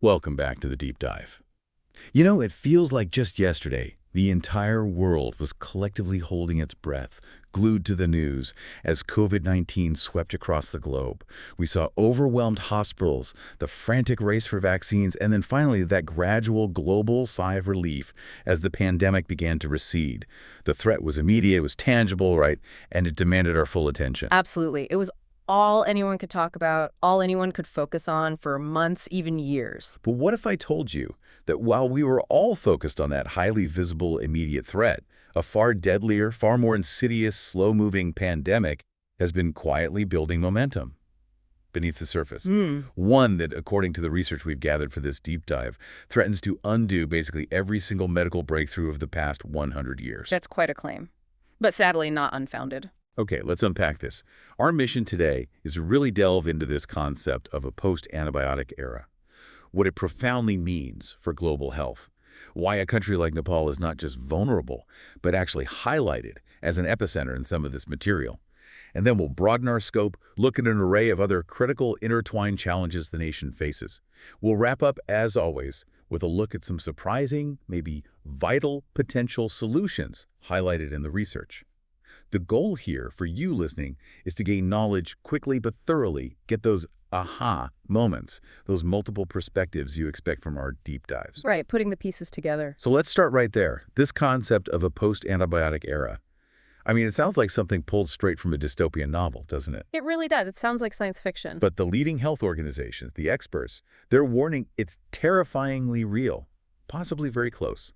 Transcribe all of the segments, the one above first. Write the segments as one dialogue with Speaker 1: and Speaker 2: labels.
Speaker 1: Welcome back to the deep dive. You know, it feels like just yesterday, the entire world was collectively holding its breath, glued to the news, as COVID-19 swept across the globe. We saw overwhelmed hospitals, the frantic race for vaccines, and then finally that gradual global sigh of relief as the pandemic began to recede. The threat was immediate, it was tangible, right? And it demanded our full attention.
Speaker 2: Absolutely. It was all anyone could talk about, all anyone could focus on for months, even years.
Speaker 1: But what if I told you that while we were all focused on that highly visible immediate threat, a far deadlier, far more insidious, slow-moving pandemic has been quietly building momentum beneath the surface? One that, according to the research we've gathered for this deep dive, threatens to undo basically every single medical breakthrough of the past 100 years.
Speaker 2: That's quite a claim, but sadly not unfounded.
Speaker 1: Okay, let's unpack this. Our mission today is to really delve into this concept of a post-antibiotic era, what it profoundly means for global health, why a country like Nepal is not just vulnerable, but actually highlighted as an epicenter in some of this material. And then we'll broaden our scope, look at an array of other critical intertwined challenges the nation faces. We'll wrap up, as always, with a look at some surprising, maybe vital potential solutions highlighted in the research. The goal here for you listening is to gain knowledge quickly but thoroughly, get those aha moments, those multiple perspectives you expect from our deep dives.
Speaker 2: Right, putting the pieces together.
Speaker 1: So let's start right there. This concept of a post-antibiotic era. I mean, it sounds like something pulled straight from a dystopian novel, doesn't it?
Speaker 2: It really does. It sounds like science fiction.
Speaker 1: But the leading health organizations, the experts, they're warning it's terrifyingly real, possibly very close.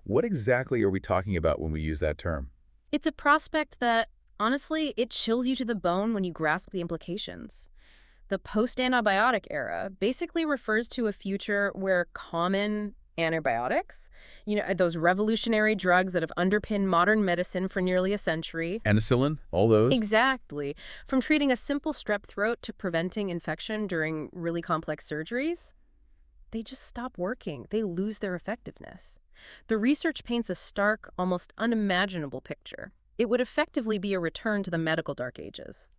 Speaker 1: What exactly are we talking about when we use that term?
Speaker 2: It's a prospect that, honestly, it chills you to the bone when you grasp the implications. The post-antibiotic era basically refers to a future where common antibiotics, those revolutionary drugs that have underpinned modern medicine for nearly a century.
Speaker 1: Penicillin, all those?
Speaker 2: Exactly. From treating a simple strep throat to preventing infection during really complex surgeries, they just stop working. They lose their effectiveness. The research paints a stark, almost unimaginable picture. It would effectively be a return to the medical dark ages.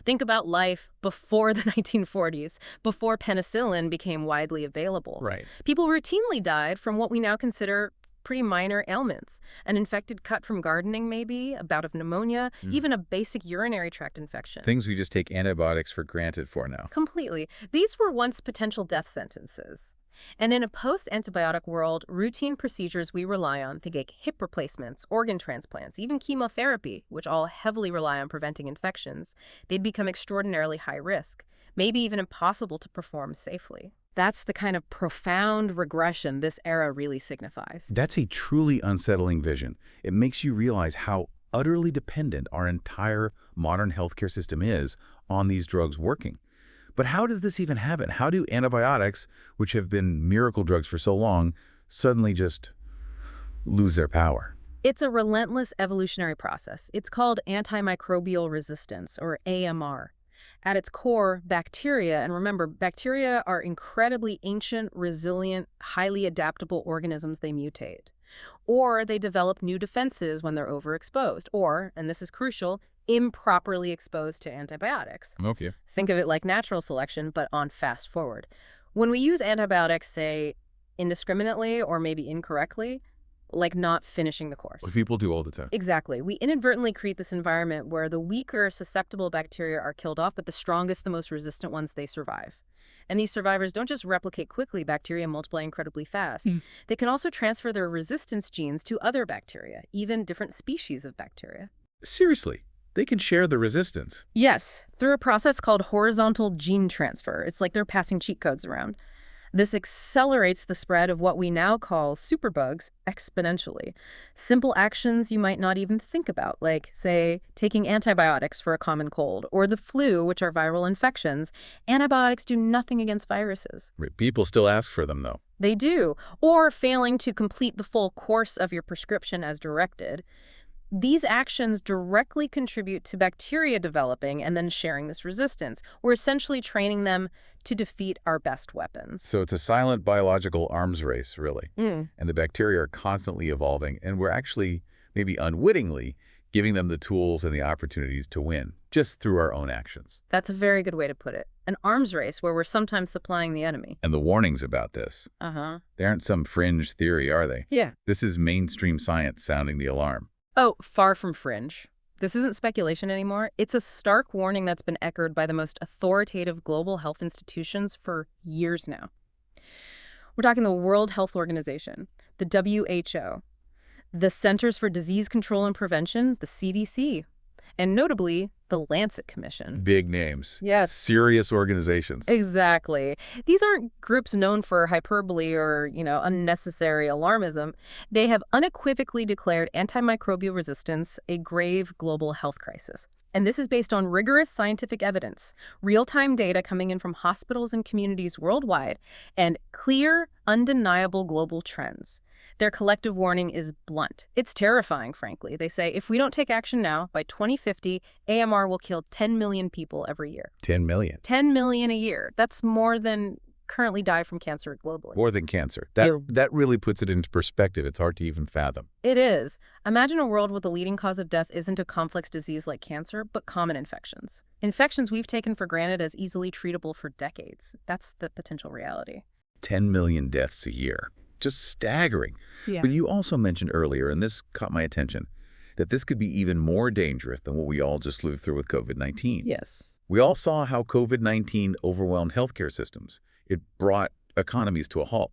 Speaker 2: Think about life before the 1940s, before penicillin became widely available.
Speaker 1: Right.
Speaker 2: People routinely died from what we now consider pretty minor ailments. An infected cut from gardening, maybe, a bout of pneumonia, even a basic urinary tract infection.
Speaker 1: Things we just take antibiotics for granted for now.
Speaker 2: Completely. These were once potential death sentences. And in a post-antibiotic world, routine procedures we rely on, think like hip replacements, organ transplants, even chemotherapy, which all heavily rely on preventing infections, they'd become extraordinarily high risk, maybe even impossible to perform safely. That's the kind of profound regression this era really signifies.
Speaker 1: That's a truly unsettling vision. It makes you realize how utterly dependent our entire modern healthcare system is on these drugs working. But how does this even happen? How do antibiotics, which have been miracle drugs for so long, suddenly just lose their power?
Speaker 2: It's a relentless evolutionary process. It's called antimicrobial resistance, or AMR. At its core, bacteria, and remember, bacteria are incredibly ancient, resilient, highly adaptable organisms. They mutate. Or they develop new defenses when they're overexposed, or, and this is crucial, improperly exposed to antibiotics.
Speaker 1: Okay.
Speaker 2: Think of it like natural selection, but on fast forward. When we use antibiotics, say, indiscriminately or maybe incorrectly, like not finishing the course.
Speaker 1: What people do all the time.
Speaker 2: Exactly. We inadvertently create this environment where the weaker, susceptible bacteria are killed off, but the strongest, the most resistant ones, they survive. And these survivors don't just replicate quickly, bacteria multiply incredibly fast. They can also transfer their resistance genes to other bacteria, even different species of bacteria.
Speaker 1: Seriously? They can share the resistance?
Speaker 2: Yes, through a process called horizontal gene transfer. It's like they're passing cheat codes around. This accelerates the spread of what we now call superbugs exponentially. Simple actions you might not even think about, like, say, taking antibiotics for a common cold, or the flu, which are viral infections. Antibiotics do nothing against viruses.
Speaker 1: People still ask for them, though.
Speaker 2: They do. Or failing to complete the full course of your prescription as directed. These actions directly contribute to bacteria developing and then sharing this resistance. We're essentially training them to defeat our best weapons.
Speaker 1: So it's a silent biological arms race, really. And the bacteria are constantly evolving, and we're actually, maybe unwittingly, giving them the tools and the opportunities to win. just through our own actions.
Speaker 2: That's a very good way to put it. An arms race where we're sometimes supplying the enemy.
Speaker 1: And the warnings about this, they aren't some fringe theory, are they?
Speaker 2: Yeah.
Speaker 1: This is mainstream science sounding the alarm.
Speaker 2: Oh, far from fringe. This isn't speculation anymore. It's a stark warning that's been echoed by the most authoritative global health institutions for years now. We're talking the World Health Organization, the WHO, the Centers for Disease Control and Prevention, the CDC, and notably, the Lancet Commission.
Speaker 1: Big names.
Speaker 2: Yes.
Speaker 1: Serious organizations.
Speaker 2: Exactly. These aren't groups known for hyperbole or, unnecessary alarmism. They have unequivocally declared antimicrobial resistance a grave global health crisis. And this is based on rigorous scientific evidence, real-time data coming in from hospitals and communities worldwide, and clear, undeniable global trends. Their collective warning is blunt. It's terrifying, frankly. They say, if we don't take action now, by 2050, AMR will kill 10 million people every year.
Speaker 1: 10 million.
Speaker 2: 10 million a year. That's more than currently die from cancer globally.
Speaker 1: More than cancer. That really puts it into perspective. It's hard to even fathom.
Speaker 2: It is. Imagine a world where the leading cause of death isn't a complex disease like cancer, but common infections. Infections we've taken for granted as easily treatable for decades. That's the potential reality.
Speaker 1: 10 million deaths a year. Just staggering.
Speaker 2: Yeah.
Speaker 1: But you also mentioned earlier, and this caught my attention, that this could be even more dangerous than what we all just lived through with COVID-19.
Speaker 2: Yes.
Speaker 1: We all saw how COVID-19 overwhelmed healthcare systems. It brought economies to a halt.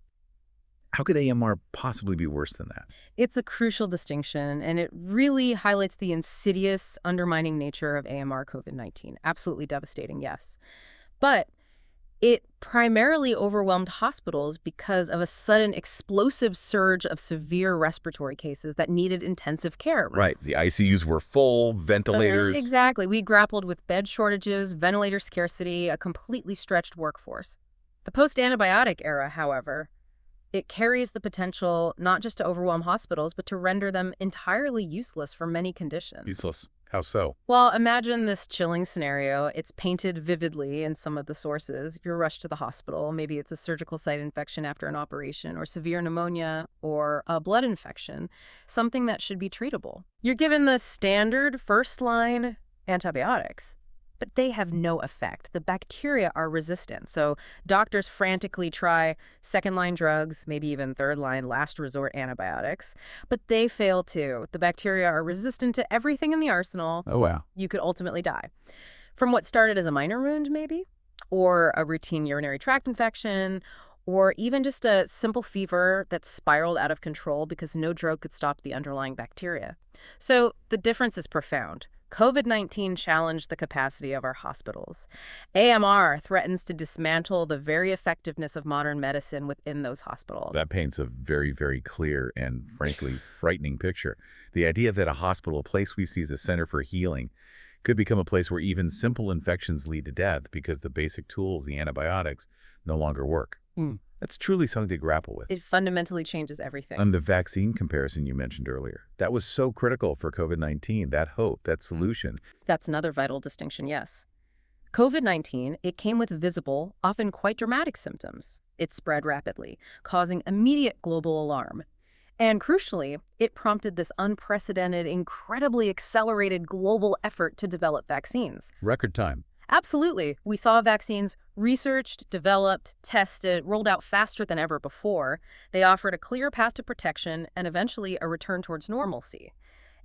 Speaker 1: How could AMR possibly be worse than that?
Speaker 2: It's a crucial distinction, and it really highlights the insidious, undermining nature of AMR COVID-19. Absolutely devastating, yes. But it primarily overwhelmed hospitals because of a sudden explosive surge of severe respiratory cases that needed intensive care.
Speaker 1: Right. The ICUs were full, ventilators.
Speaker 2: Exactly. We grappled with bed shortages, ventilator scarcity, a completely stretched workforce. The post-antibiotic era, however, it carries the potential not just to overwhelm hospitals, but to render them entirely useless for many conditions.
Speaker 1: Useless. How so?
Speaker 2: Well, imagine this chilling scenario. It's painted vividly in some of the sources. You're rushed to the hospital. Maybe it's a surgical site infection after an operation, or severe pneumonia, or a blood infection, something that should be treatable. You're given the standard first-line antibiotics, but they have no effect. The bacteria are resistant, so doctors frantically try second-line drugs, maybe even third-line last resort antibiotics, but they fail too. The bacteria are resistant to everything in the arsenal.
Speaker 1: Oh, wow.
Speaker 2: You could ultimately die. From what started as a minor wound, maybe, or a routine urinary tract infection, or even just a simple fever that spiraled out of control because no drug could stop the underlying bacteria. So the difference is profound. COVID-19 challenged the capacity of our hospitals. AMR threatens to dismantle the very effectiveness of modern medicine within those hospitals.
Speaker 1: That paints a very, very clear and, frankly, frightening picture. The idea that a hospital, a place we see as a center for healing, could become a place where even simple infections lead to death because the basic tools, the antibiotics, no longer work. That's truly something to grapple with.
Speaker 2: It fundamentally changes everything.
Speaker 1: And the vaccine comparison you mentioned earlier, that was so critical for COVID-19, that hope, that solution.
Speaker 2: That's another vital distinction, yes. COVID-19, it came with visible, often quite dramatic symptoms. It spread rapidly, causing immediate global alarm. And crucially, it prompted this unprecedented, incredibly accelerated global effort to develop vaccines.
Speaker 1: Record time.
Speaker 2: Absolutely. We saw vaccines researched, developed, tested, rolled out faster than ever before. They offered a clear path to protection and eventually a return towards normalcy.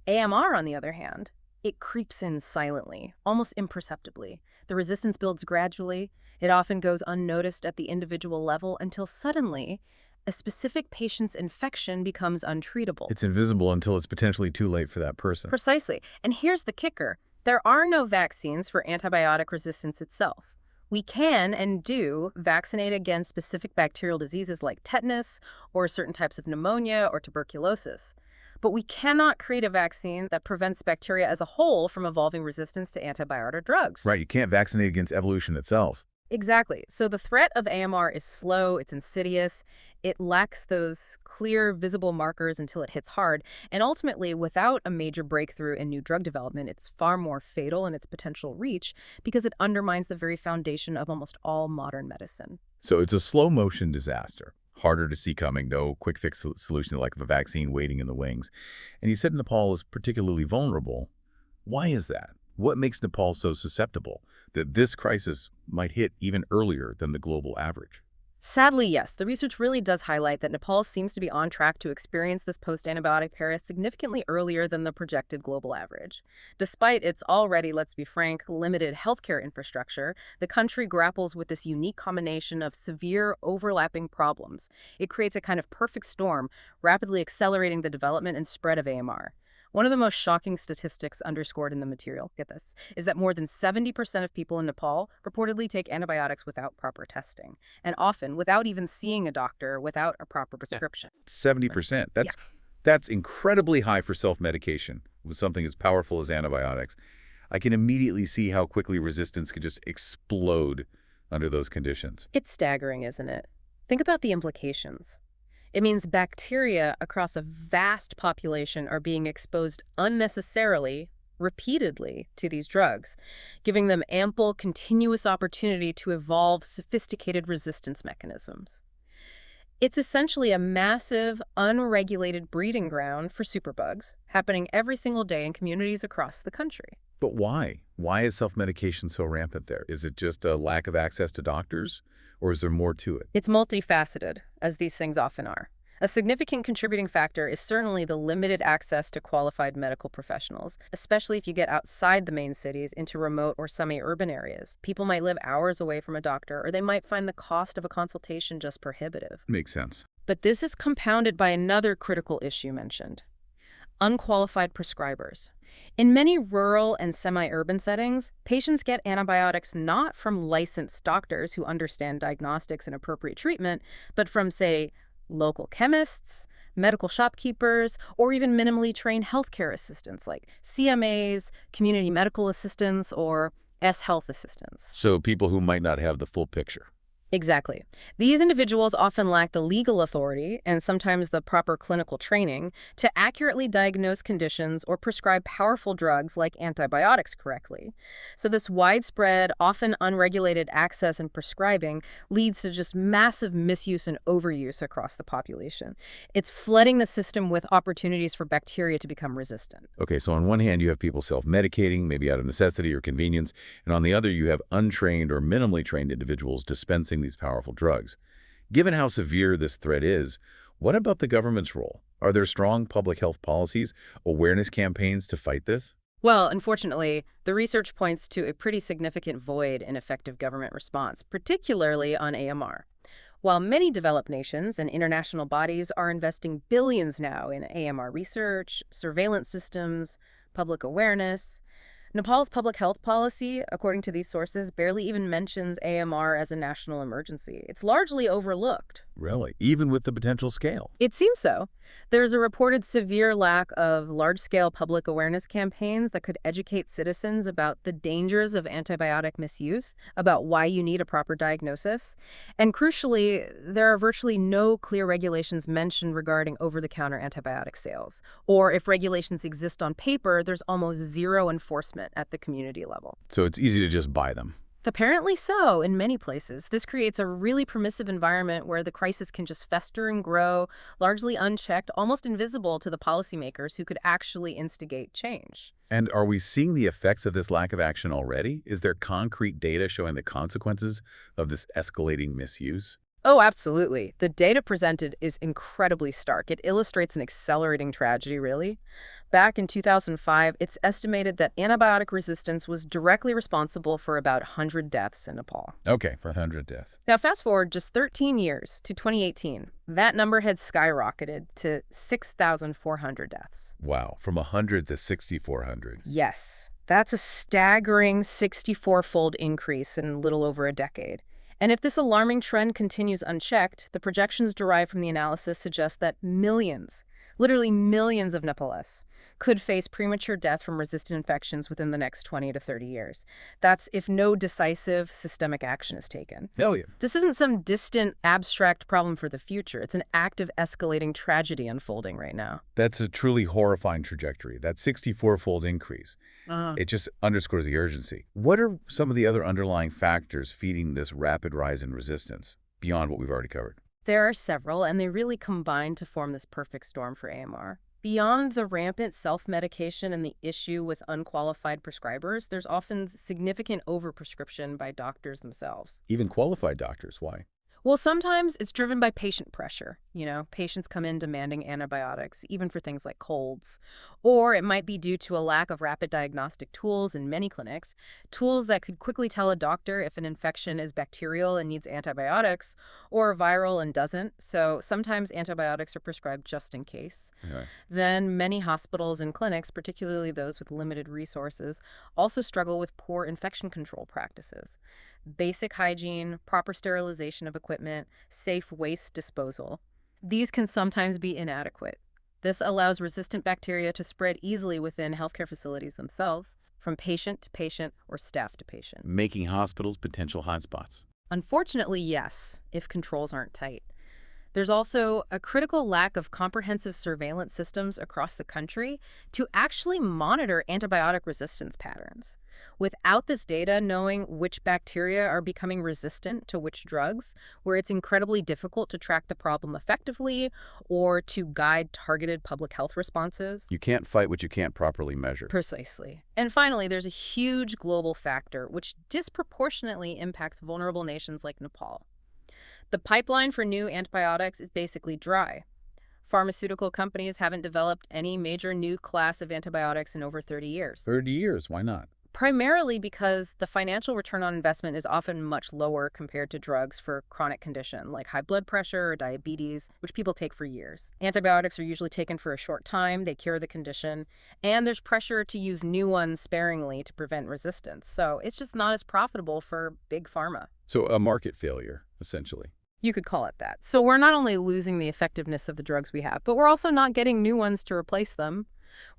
Speaker 2: AMR, on the other hand, it creeps in silently, almost imperceptibly. The resistance builds gradually. It often goes unnoticed at the individual level until suddenly a specific patient's infection becomes untreatable.
Speaker 1: It's invisible until it's potentially too late for that person.
Speaker 2: Precisely. And here's the kicker. There are no vaccines for antibiotic resistance itself. We can and do vaccinate against specific bacterial diseases like tetanus or certain types of pneumonia or tuberculosis. But we cannot create a vaccine that prevents bacteria as a whole from evolving resistance to antibiotic drugs.
Speaker 1: Right, you can't vaccinate against evolution itself.
Speaker 2: Exactly. So the threat of AMR is slow, it's insidious, it lacks those clear, visible markers until it hits hard, and ultimately, without a major breakthrough in new drug development, it's far more fatal in its potential reach because it undermines the very foundation of almost all modern medicine.
Speaker 1: So it's a slow-motion disaster. Harder to see coming, no quick fix solution like a vaccine waiting in the wings. And you said Nepal is particularly vulnerable. Why is that? What makes Nepal so susceptible that this crisis might hit even earlier than the global average?
Speaker 2: Sadly, yes, the research really does highlight that Nepal seems to be on track to experience this post-antibiotic era significantly earlier than the projected global average. Despite its already, let's be frank, limited healthcare infrastructure, the country grapples with this unique combination of severe overlapping problems. It creates a kind of perfect storm, rapidly accelerating the development and spread of AMR. One of the most shocking statistics underscored in the material, get this, is that more than 70% of people in Nepal reportedly take antibiotics without proper testing, and often without even seeing a doctor without a proper prescription.
Speaker 1: 70%.
Speaker 2: Yeah.
Speaker 1: That's incredibly high for self-medication with something as powerful as antibiotics. I can immediately see how quickly resistance could just explode under those conditions.
Speaker 2: It's staggering, isn't it? Think about the implications. It means bacteria across a vast population are being exposed unnecessarily, repeatedly, to these drugs, giving them ample, continuous opportunity to evolve sophisticated resistance mechanisms. It's essentially a massive, unregulated breeding ground for superbugs, happening every single day in communities across the country.
Speaker 1: But why? Why is self-medication so rampant there? Is it just a lack of access to doctors, or is there more to it?
Speaker 2: It's multifaceted, as these things often are. A significant contributing factor is certainly the limited access to qualified medical professionals, especially if you get outside the main cities into remote or semi-urban areas. People might live hours away from a doctor, or they might find the cost of a consultation just prohibitive.
Speaker 1: Makes sense.
Speaker 2: But this is compounded by another critical issue mentioned: unqualified prescribers. In many rural and semi-urban settings, patients get antibiotics not from licensed doctors who understand diagnostics and appropriate treatment, but from, say, local chemists, medical shopkeepers, or even minimally trained healthcare assistants like CMAs, community medical assistants, or S-health assistants.
Speaker 1: So people who might not have the full picture.
Speaker 2: Exactly. These individuals often lack the legal authority and sometimes the proper clinical training to accurately diagnose conditions or prescribe powerful drugs like antibiotics correctly. So this widespread, often unregulated access and prescribing leads to just massive misuse and overuse across the population. It's flooding the system with opportunities for bacteria to become resistant.
Speaker 1: Okay, so on one hand, you have people self-medicating, maybe out of necessity or convenience, and on the other, you have untrained or minimally trained individuals dispensing these powerful drugs. Given how severe this threat is, what about the government's role? Are there strong public health policies, awareness campaigns to fight this?
Speaker 2: Well, unfortunately, the research points to a pretty significant void in effective government response, particularly on AMR. While many developed nations and international bodies are investing billions now in AMR research, surveillance systems, public awareness, Nepal's public health policy, according to these sources, barely even mentions AMR as a national emergency. It's largely overlooked.
Speaker 1: Really? Even with the potential scale?
Speaker 2: It seems so. There's a reported severe lack of large-scale public awareness campaigns that could educate citizens about the dangers of antibiotic misuse, about why you need a proper diagnosis. And crucially, there are virtually no clear regulations mentioned regarding over-the-counter antibiotic sales. Or if regulations exist on paper, there's almost zero enforcement at the community level.
Speaker 1: So it's easy to just buy them.
Speaker 2: Apparently so, in many places. This creates a really permissive environment where the crisis can just fester and grow, largely unchecked, almost invisible to the policymakers who could actually instigate change.
Speaker 1: And are we seeing the effects of this lack of action already? Is there concrete data showing the consequences of this escalating misuse?
Speaker 2: Oh, absolutely. The data presented is incredibly stark. It illustrates an accelerating tragedy, really. Back in 2005, it's estimated that antibiotic resistance was directly responsible for about 100 deaths in Nepal.
Speaker 1: Okay, for 100 deaths.
Speaker 2: Now, fast forward just 13 years to 2018. That number had skyrocketed to 6,400 deaths.
Speaker 1: Wow, from 100 to 6,400.
Speaker 2: Yes, that's a staggering 64-fold increase in a little over a decade. And if this alarming trend continues unchecked, the projections derived from the analysis suggest that millions, literally millions of Nepalese, could face premature death from resistant infections within the next 20 to 30 years. That's if no decisive systemic action is taken.
Speaker 1: Hell yeah.
Speaker 2: This isn't some distant, abstract problem for the future. It's an active, escalating tragedy unfolding right now.
Speaker 1: That's a truly horrifying trajectory, that 64-fold increase. It just underscores the urgency. What are some of the other underlying factors feeding this rapid rise in resistance, beyond what we've already covered?
Speaker 2: There are several, and they really combine to form this perfect storm for AMR. Beyond the rampant self-medication and the issue with unqualified prescribers, there's often significant overprescription by doctors themselves.
Speaker 1: Even qualified doctors, why?
Speaker 2: Well, sometimes it's driven by patient pressure. Patients come in demanding antibiotics, even for things like colds. Or it might be due to a lack of rapid diagnostic tools in many clinics, tools that could quickly tell a doctor if an infection is bacterial and needs antibiotics, or viral and doesn't. So sometimes antibiotics are prescribed just in case.
Speaker 1: Okay.
Speaker 2: Then many hospitals and clinics, particularly those with limited resources, also struggle with poor infection control practices. Basic hygiene, proper sterilization of equipment, safe waste disposal. These can sometimes be inadequate. This allows resistant bacteria to spread easily within healthcare facilities themselves, from patient to patient or staff to patient.
Speaker 1: Making hospitals potential hotspots.
Speaker 2: Unfortunately, yes, if controls aren't tight. There's also a critical lack of comprehensive surveillance systems across the country to actually monitor antibiotic resistance patterns. Without this data, knowing which bacteria are becoming resistant to which drugs, where it's incredibly difficult to track the problem effectively or to guide targeted public health responses.
Speaker 1: You can't fight what you can't properly measure.
Speaker 2: Precisely. And finally, there's a huge global factor which disproportionately impacts vulnerable nations like Nepal. The pipeline for new antibiotics is basically dry. Pharmaceutical companies haven't developed any major new class of antibiotics in over 30 years.
Speaker 1: 30 years, why not?
Speaker 2: Primarily because the financial return on investment is often much lower compared to drugs for chronic condition like high blood pressure or diabetes, which people take for years. Antibiotics are usually taken for a short time, they cure the condition, and there's pressure to use new ones sparingly to prevent resistance. So it's just not as profitable for big pharma.
Speaker 1: So a market failure, essentially.
Speaker 2: You could call it that. So we're not only losing the effectiveness of the drugs we have, but we're also not getting new ones to replace them.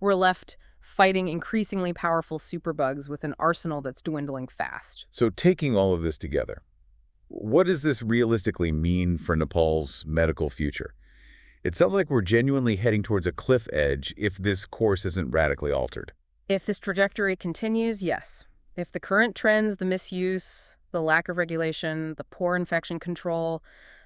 Speaker 2: We're left fighting increasingly powerful superbugs with an arsenal that's dwindling fast.
Speaker 1: So taking all of this together, what does this realistically mean for Nepal's medical future? It sounds like we're genuinely heading towards a cliff edge if this course isn't radically altered.
Speaker 2: If this trajectory continues, yes. If the current trends, the misuse, the lack of regulation, the poor infection control,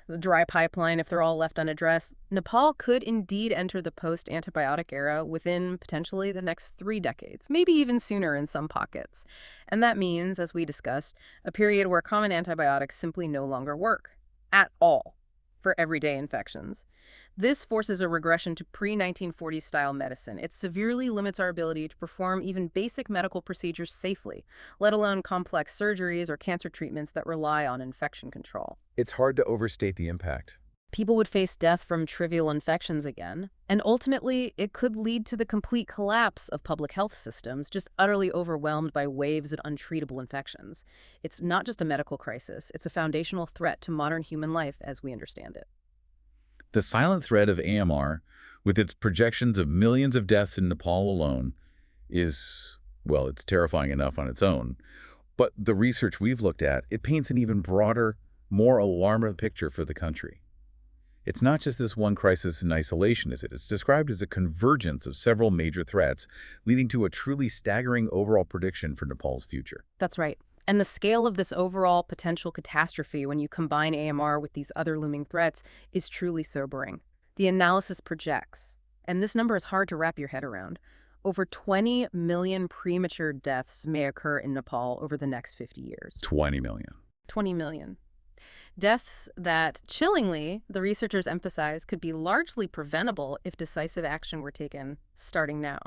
Speaker 2: the dry pipeline, if they're all left unaddressed, Nepal could indeed enter the post-antibiotic era within potentially the next 3 decades, maybe even sooner in some pockets. And that means, as we discussed, a period where common antibiotics simply no longer work at all for everyday infections. This forces a regression to pre-1940s style medicine. It severely limits our ability to perform even basic medical procedures safely, let alone complex surgeries or cancer treatments that rely on infection control.
Speaker 1: It's hard to overstate the impact.
Speaker 2: People would face death from trivial infections again, and ultimately it could lead to the complete collapse of public health systems, just utterly overwhelmed by waves of untreatable infections. It's not just a medical crisis, it's a foundational threat to modern human life as we understand it.
Speaker 1: The silent threat of AMR, with its projections of millions of deaths in Nepal alone, is, well, it's terrifying enough on its own. But the research we've looked at, it paints an even broader, more alarming picture for the country. It's not just this one crisis in isolation, is it? It's described as a convergence of several major threats, leading to a truly staggering overall prediction for Nepal's future.
Speaker 2: That's right. And the scale of this overall potential catastrophe when you combine AMR with these other looming threats is truly sobering. The analysis projects, and this number is hard to wrap your head around, over 20 million premature deaths may occur in Nepal over the next 50 years.
Speaker 1: 20 million.
Speaker 2: 20 million. Deaths that, chillingly, the researchers emphasize could be largely preventable if decisive action were taken starting now.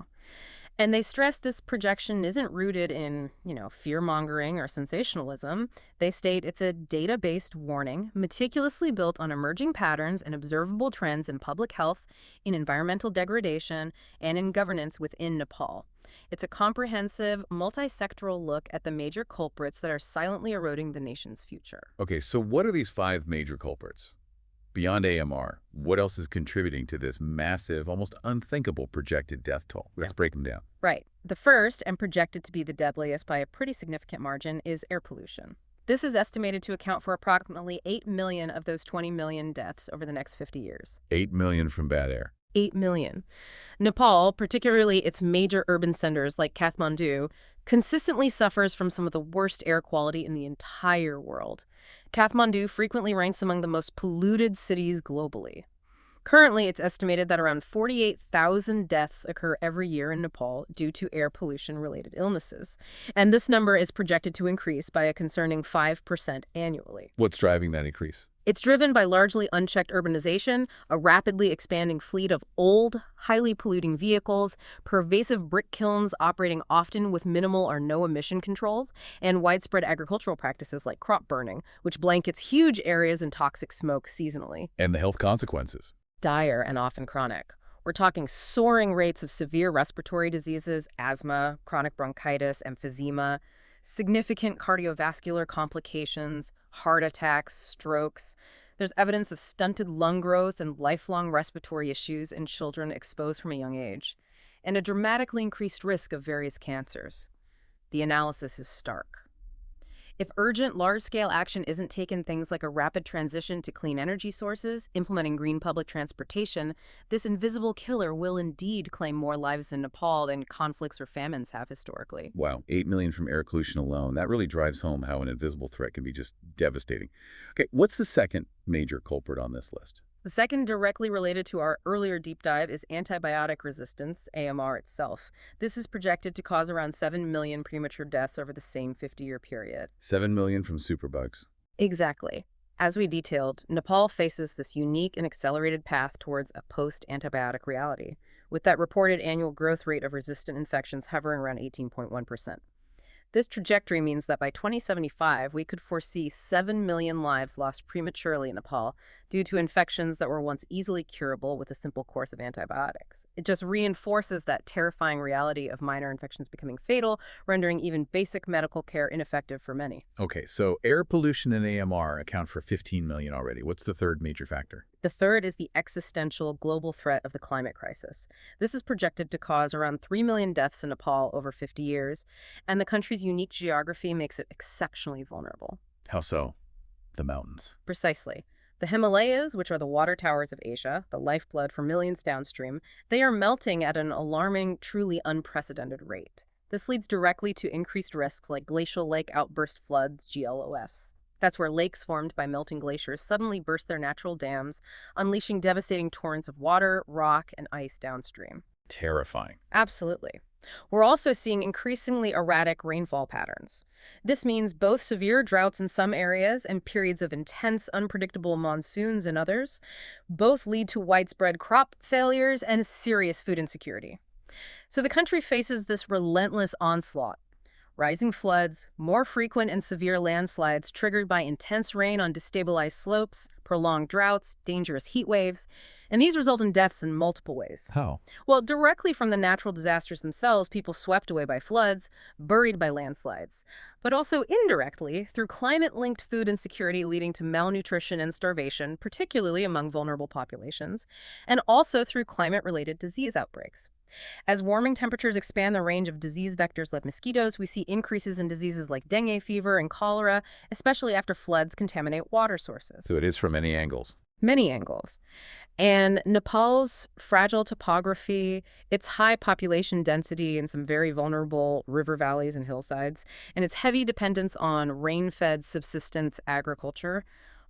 Speaker 2: And they stress this projection isn't rooted in, fear-mongering or sensationalism. They state it's a data-based warning, meticulously built on emerging patterns and observable trends in public health, in environmental degradation, and in governance within Nepal. It's a comprehensive, multi-sectoral look at the major culprits that are silently eroding the nation's future.
Speaker 1: Okay, so what are these 5 major culprits? Beyond AMR, what else is contributing to this massive, almost unthinkable projected death toll? Let's break them down.
Speaker 2: Right. The first, and projected to be the deadliest by a pretty significant margin, is air pollution. This is estimated to account for approximately 8 million of those 20 million deaths over the next 50 years.
Speaker 1: 8 million from bad air.
Speaker 2: 8 million. Nepal, particularly its major urban centers like Kathmandu, consistently suffers from some of the worst air quality in the entire world. Kathmandu frequently ranks among the most polluted cities globally. Currently, it's estimated that around 48,000 deaths occur every year in Nepal due to air pollution-related illnesses. And this number is projected to increase by a concerning 5% annually.
Speaker 1: What's driving that increase?
Speaker 2: It's driven by largely unchecked urbanization, a rapidly expanding fleet of old, highly polluting vehicles, pervasive brick kilns operating often with minimal or no emission controls, and widespread agricultural practices like crop burning, which blankets huge areas in toxic smoke seasonally.
Speaker 1: And the health consequences.
Speaker 2: Dire and often chronic. We're talking soaring rates of severe respiratory diseases, asthma, chronic bronchitis, emphysema, significant cardiovascular complications, heart attacks, strokes. There's evidence of stunted lung growth and lifelong respiratory issues in children exposed from a young age, and a dramatically increased risk of various cancers. The analysis is stark. If urgent, large-scale action isn't taken, things like a rapid transition to clean energy sources, implementing green public transportation, this invisible killer will indeed claim more lives in Nepal than conflicts or famines have historically.
Speaker 1: Wow, 8 million from air pollution alone. That really drives home how an invisible threat can be just devastating. Okay, what's the second major culprit on this list?
Speaker 2: The second, directly related to our earlier deep dive, is antibiotic resistance, AMR itself. This is projected to cause around 7 million premature deaths over the same 50-year period.
Speaker 1: 7 million from superbugs.
Speaker 2: Exactly. As we detailed, Nepal faces this unique and accelerated path towards a post-antibiotic reality, with that reported annual growth rate of resistant infections hovering around 18.1%. This trajectory means that by 2075, we could foresee 7 million lives lost prematurely in Nepal due to infections that were once easily curable with a simple course of antibiotics. It just reinforces that terrifying reality of minor infections becoming fatal, rendering even basic medical care ineffective for many.
Speaker 1: Okay, so air pollution and AMR account for 15 million already. What's the third major factor?
Speaker 2: The third is the existential global threat of the climate crisis. This is projected to cause around 3 million deaths in Nepal over 50 years, and the country's unique geography makes it exceptionally vulnerable.
Speaker 1: How so? The mountains.
Speaker 2: Precisely. The Himalayas, which are the water towers of Asia, the lifeblood for millions downstream, they are melting at an alarming, truly unprecedented rate. This leads directly to increased risks like glacial lake outburst floods, GLOFs. That's where lakes formed by melting glaciers suddenly burst their natural dams, unleashing devastating torrents of water, rock, and ice downstream.
Speaker 1: Terrifying.
Speaker 2: Absolutely. We're also seeing increasingly erratic rainfall patterns. This means both severe droughts in some areas and periods of intense, unpredictable monsoons in others. Both lead to widespread crop failures and serious food insecurity. So the country faces this relentless onslaught. Rising floods, more frequent and severe landslides triggered by intense rain on destabilized slopes, prolonged droughts, dangerous heat waves, and these result in deaths in multiple ways.
Speaker 1: How?
Speaker 2: Well, directly from the natural disasters themselves, people swept away by floods, buried by landslides, but also indirectly through climate-linked food insecurity leading to malnutrition and starvation, particularly among vulnerable populations, and also through climate-related disease outbreaks. As warming temperatures expand the range of disease vectors like mosquitoes, we see increases in diseases like dengue fever and cholera, especially after floods contaminate water sources.
Speaker 1: So it is from many angles.
Speaker 2: Many angles. And Nepal's fragile topography, its high population density in some very vulnerable river valleys and hillsides, and its heavy dependence on rain-fed subsistence agriculture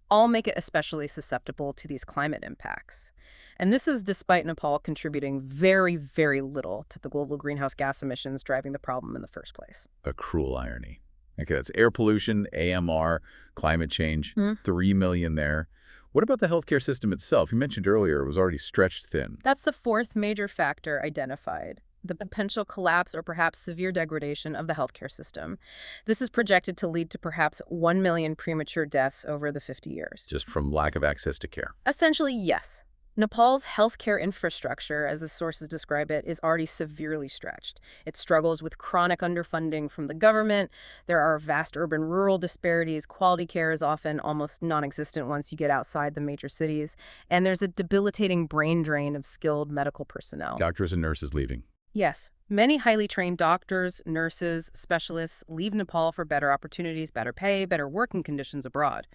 Speaker 2: all make it especially susceptible to these climate impacts. And this is despite Nepal contributing very, very little to the global greenhouse gas emissions driving the problem in the first place.
Speaker 1: A cruel irony. Okay, that's air pollution, AMR, climate change, 3 million there. What about the healthcare system itself? You mentioned earlier it was already stretched thin.
Speaker 2: That's the fourth major factor identified, the potential collapse or perhaps severe degradation of the healthcare system. This is projected to lead to perhaps 1 million premature deaths over the 50 years.
Speaker 1: Just from lack of access to care.
Speaker 2: Essentially, yes. Nepal's healthcare infrastructure, as the sources describe it, is already severely stretched. It struggles with chronic underfunding from the government. There are vast urban-rural disparities. Quality care is often almost non-existent once you get outside the major cities. And there's a debilitating brain drain of skilled medical personnel.
Speaker 1: Doctors and nurses leaving.
Speaker 2: Yes. Many highly trained doctors, nurses, specialists leave Nepal for better opportunities, better pay, better working conditions abroad.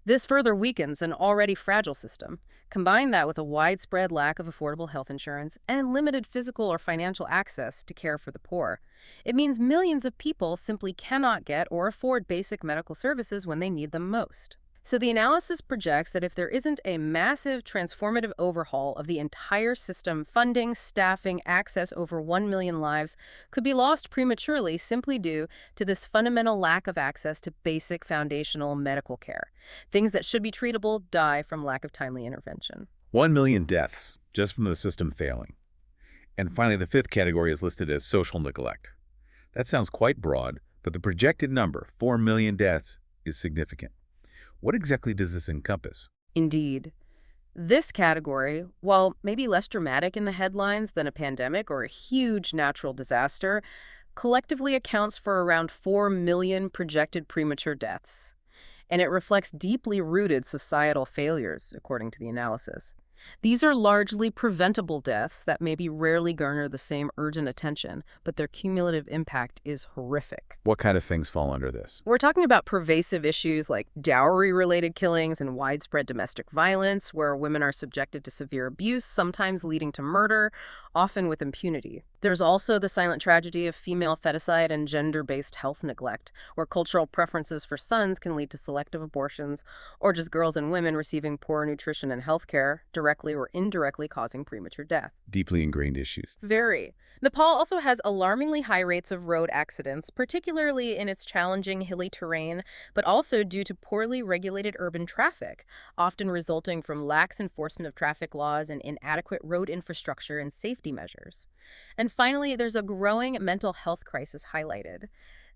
Speaker 2: This further weakens an already fragile system. Combine that with a widespread lack of affordable health insurance and limited physical or financial access to care for the poor. It means millions of people simply cannot get or afford basic medical services when they need them most. So the analysis projects that if there isn't a massive transformative overhaul of the entire system, funding, staffing, access, over 1 million lives could be lost prematurely simply due to this fundamental lack of access to basic foundational medical care. Things that should be treatable die from lack of timely intervention.
Speaker 1: 1 million deaths just from the system failing. And finally, the fifth category is listed as social neglect. That sounds quite broad, but the projected number, 4 million deaths, is significant. What exactly does this encompass?
Speaker 2: Indeed. This category, while maybe less dramatic in the headlines than a pandemic or a huge natural disaster, collectively accounts for around 4 million projected premature deaths. And it reflects deeply rooted societal failures, according to the analysis. These are largely preventable deaths that maybe rarely garner the same urgent attention, but their cumulative impact is horrific.
Speaker 1: What kind of things fall under this?
Speaker 2: We're talking about pervasive issues like dowry-related killings and widespread domestic violence, where women are subjected to severe abuse, sometimes leading to murder, often with impunity. There's also the silent tragedy of female feticide and gender-based health neglect, where cultural preferences for sons can lead to selective abortions, or just girls and women receiving poor nutrition and health care, directly or indirectly causing premature death.
Speaker 1: Deeply ingrained issues.
Speaker 2: Very. Nepal also has alarmingly high rates of road accidents, particularly in its challenging hilly terrain, but also due to poorly regulated urban traffic, often resulting from lax enforcement of traffic laws and inadequate road infrastructure and safety measures. And finally, there's a growing mental health crisis highlighted.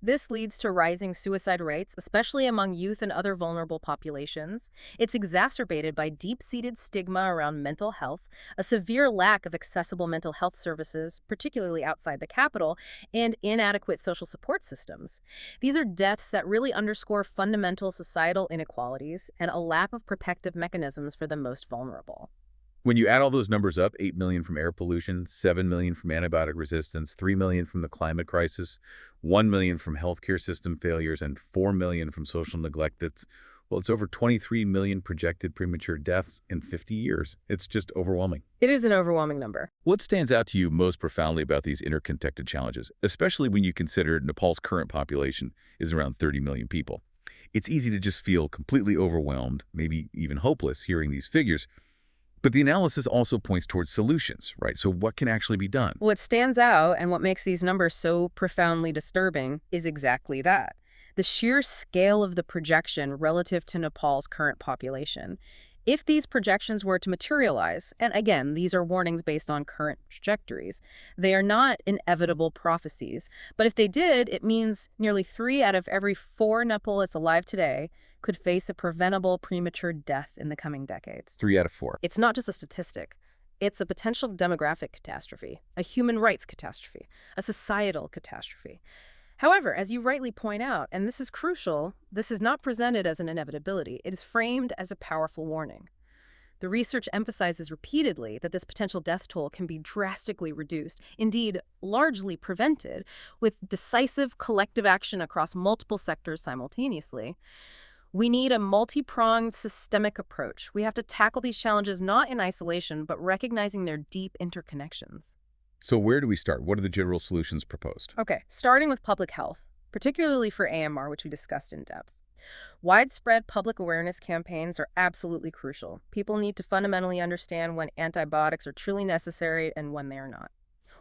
Speaker 2: This leads to rising suicide rates, especially among youth and other vulnerable populations. It's exacerbated by deep-seated stigma around mental health, a severe lack of accessible mental health services, particularly outside the capital, and inadequate social support systems. These are deaths that really underscore fundamental societal inequalities and a lack of protective mechanisms for the most vulnerable.
Speaker 1: When you add all those numbers up, 8 million from air pollution, 7 million from antibiotic resistance, 3 million from the climate crisis, 1 million from healthcare system failures, and 4 million from social neglect, it's over 23 million projected premature deaths in 50 years. It's just overwhelming.
Speaker 2: It is an overwhelming number.
Speaker 1: What stands out to you most profoundly about these interconnected challenges, especially when you consider Nepal's current population is around 30 million people? It's easy to just feel completely overwhelmed, maybe even hopeless, hearing these figures. But the analysis also points towards solutions, right? So what can actually be done?
Speaker 2: What stands out and what makes these numbers so profoundly disturbing is exactly that. The sheer scale of the projection relative to Nepal's current population. If these projections were to materialize, and again, these are warnings based on current trajectories, they are not inevitable prophecies. But if they did, it means nearly 3 out of every 4 Nepalists alive today could face a preventable premature death in the coming decades.
Speaker 1: 3 out of 4.
Speaker 2: It's not just a statistic. It's a potential demographic catastrophe, a human rights catastrophe, a societal catastrophe. However, as you rightly point out, and this is crucial, this is not presented as an inevitability. It is framed as a powerful warning. The research emphasizes repeatedly that this potential death toll can be drastically reduced, indeed largely prevented, with decisive collective action across multiple sectors simultaneously. We need a multi-pronged systemic approach. We have to tackle these challenges not in isolation, but recognizing their deep interconnections.
Speaker 1: So where do we start? What are the general solutions proposed?
Speaker 2: Okay, starting with public health, particularly for AMR, which we discussed in depth. Widespread public awareness campaigns are absolutely crucial. People need to fundamentally understand when antibiotics are truly necessary and when they are not.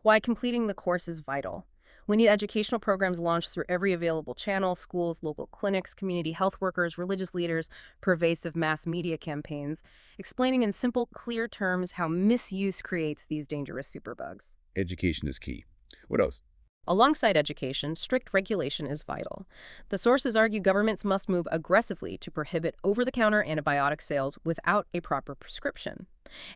Speaker 2: Why completing the course is vital. We need educational programs launched through every available channel: schools, local clinics, community health workers, religious leaders, pervasive mass media campaigns, explaining in simple, clear terms how misuse creates these dangerous superbugs.
Speaker 1: Education is key. What else?
Speaker 2: Alongside education, strict regulation is vital. The sources argue governments must move aggressively to prohibit over-the-counter antibiotic sales without a proper prescription,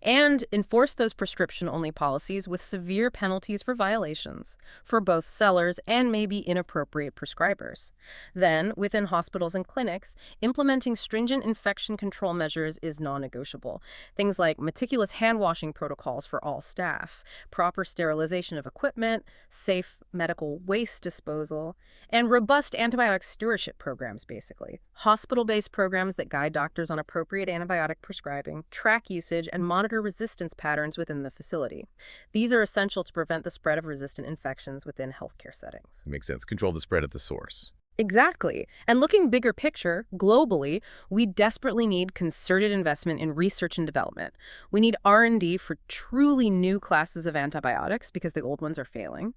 Speaker 2: and enforce those prescription-only policies with severe penalties for violations for both sellers and maybe inappropriate prescribers. Then, within hospitals and clinics, implementing stringent infection control measures is non-negotiable. Things like meticulous hand-washing protocols for all staff, proper sterilization of equipment, safe medical waste disposal, and robust antibiotic stewardship programs, basically. Hospital-based programs that guide doctors on appropriate antibiotic prescribing, track usage, and monitor resistance patterns within the facility. These are essential to prevent the spread of resistant infections within healthcare settings.
Speaker 1: Makes sense. Control the spread at the source.
Speaker 2: Exactly. And looking bigger picture, globally, we desperately need concerted investment in research and development. We need R&D for truly new classes of antibiotics because the old ones are failing.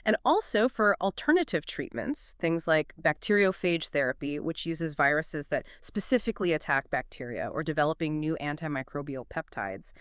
Speaker 2: And also for alternative treatments, things like bacteriophage therapy, which uses viruses that specifically attack bacteria, or developing new antimicrobial peptides.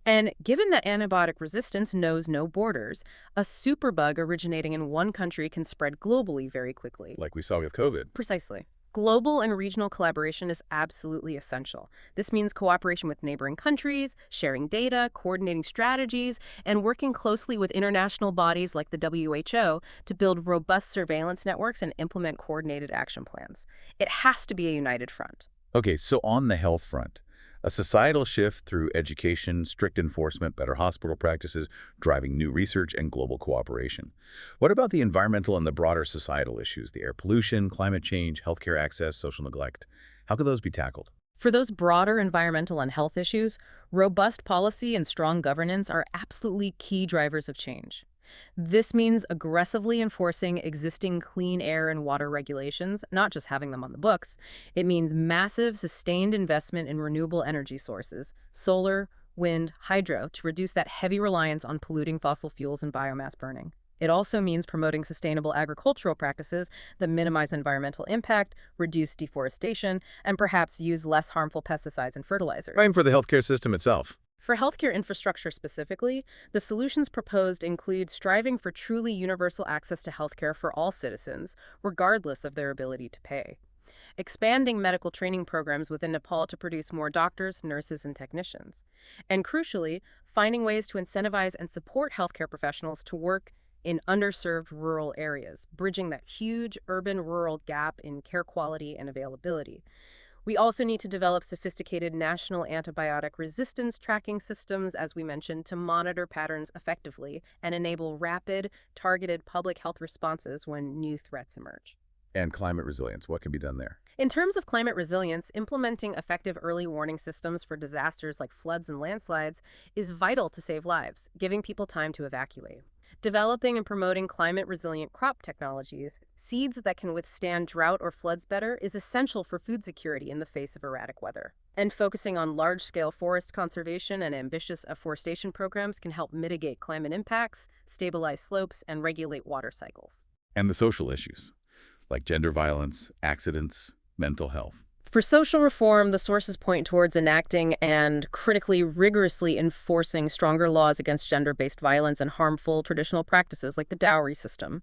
Speaker 2: And given that antibiotic resistance knows no borders, a superbug originating in one country can spread globally very quickly.
Speaker 1: Like we saw with COVID.
Speaker 2: Precisely. Global and regional collaboration is absolutely essential. This means cooperation with neighboring countries, sharing data, coordinating strategies, and working closely with international bodies like the WHO to build robust surveillance networks and implement coordinated action plans. It has to be a united front.
Speaker 1: Okay, so on the health front, a societal shift through education, strict enforcement, better hospital practices, driving new research, and global cooperation. What about the environmental and the broader societal issues, the air pollution, climate change, healthcare access, social neglect? How could those be tackled?
Speaker 2: For those broader environmental and health issues, robust policy and strong governance are absolutely key drivers of change. This means aggressively enforcing existing clean air and water regulations, not just having them on the books. It means massive, sustained investment in renewable energy sources, solar, wind, hydro, to reduce that heavy reliance on polluting fossil fuels and biomass burning. It also means promoting sustainable agricultural practices that minimize environmental impact, reduce deforestation, and perhaps use less harmful pesticides and fertilizers.
Speaker 1: Right, and for the healthcare system itself.
Speaker 2: For healthcare infrastructure specifically, the solutions proposed include striving for truly universal access to healthcare for all citizens, regardless of their ability to pay. Expanding medical training programs within Nepal to produce more doctors, nurses, and technicians. And crucially, finding ways to incentivize and support healthcare professionals to work in underserved rural areas, bridging that huge urban-rural gap in care quality and availability. We also need to develop sophisticated national antibiotic resistance tracking systems, as we mentioned, to monitor patterns effectively and enable rapid, targeted public health responses when new threats emerge.
Speaker 1: And climate resilience, what can be done there?
Speaker 2: In terms of climate resilience, implementing effective early warning systems for disasters like floods and landslides is vital to save lives, giving people time to evacuate. Developing and promoting climate-resilient crop technologies, seeds that can withstand drought or floods better, is essential for food security in the face of erratic weather. And focusing on large-scale forest conservation and ambitious afforestation programs can help mitigate climate impacts, stabilize slopes, and regulate water cycles.
Speaker 1: And the social issues, like gender violence, accidents, mental health.
Speaker 2: For social reform, the sources point towards enacting and critically rigorously enforcing stronger laws against gender-based violence and harmful traditional practices like the dowry system.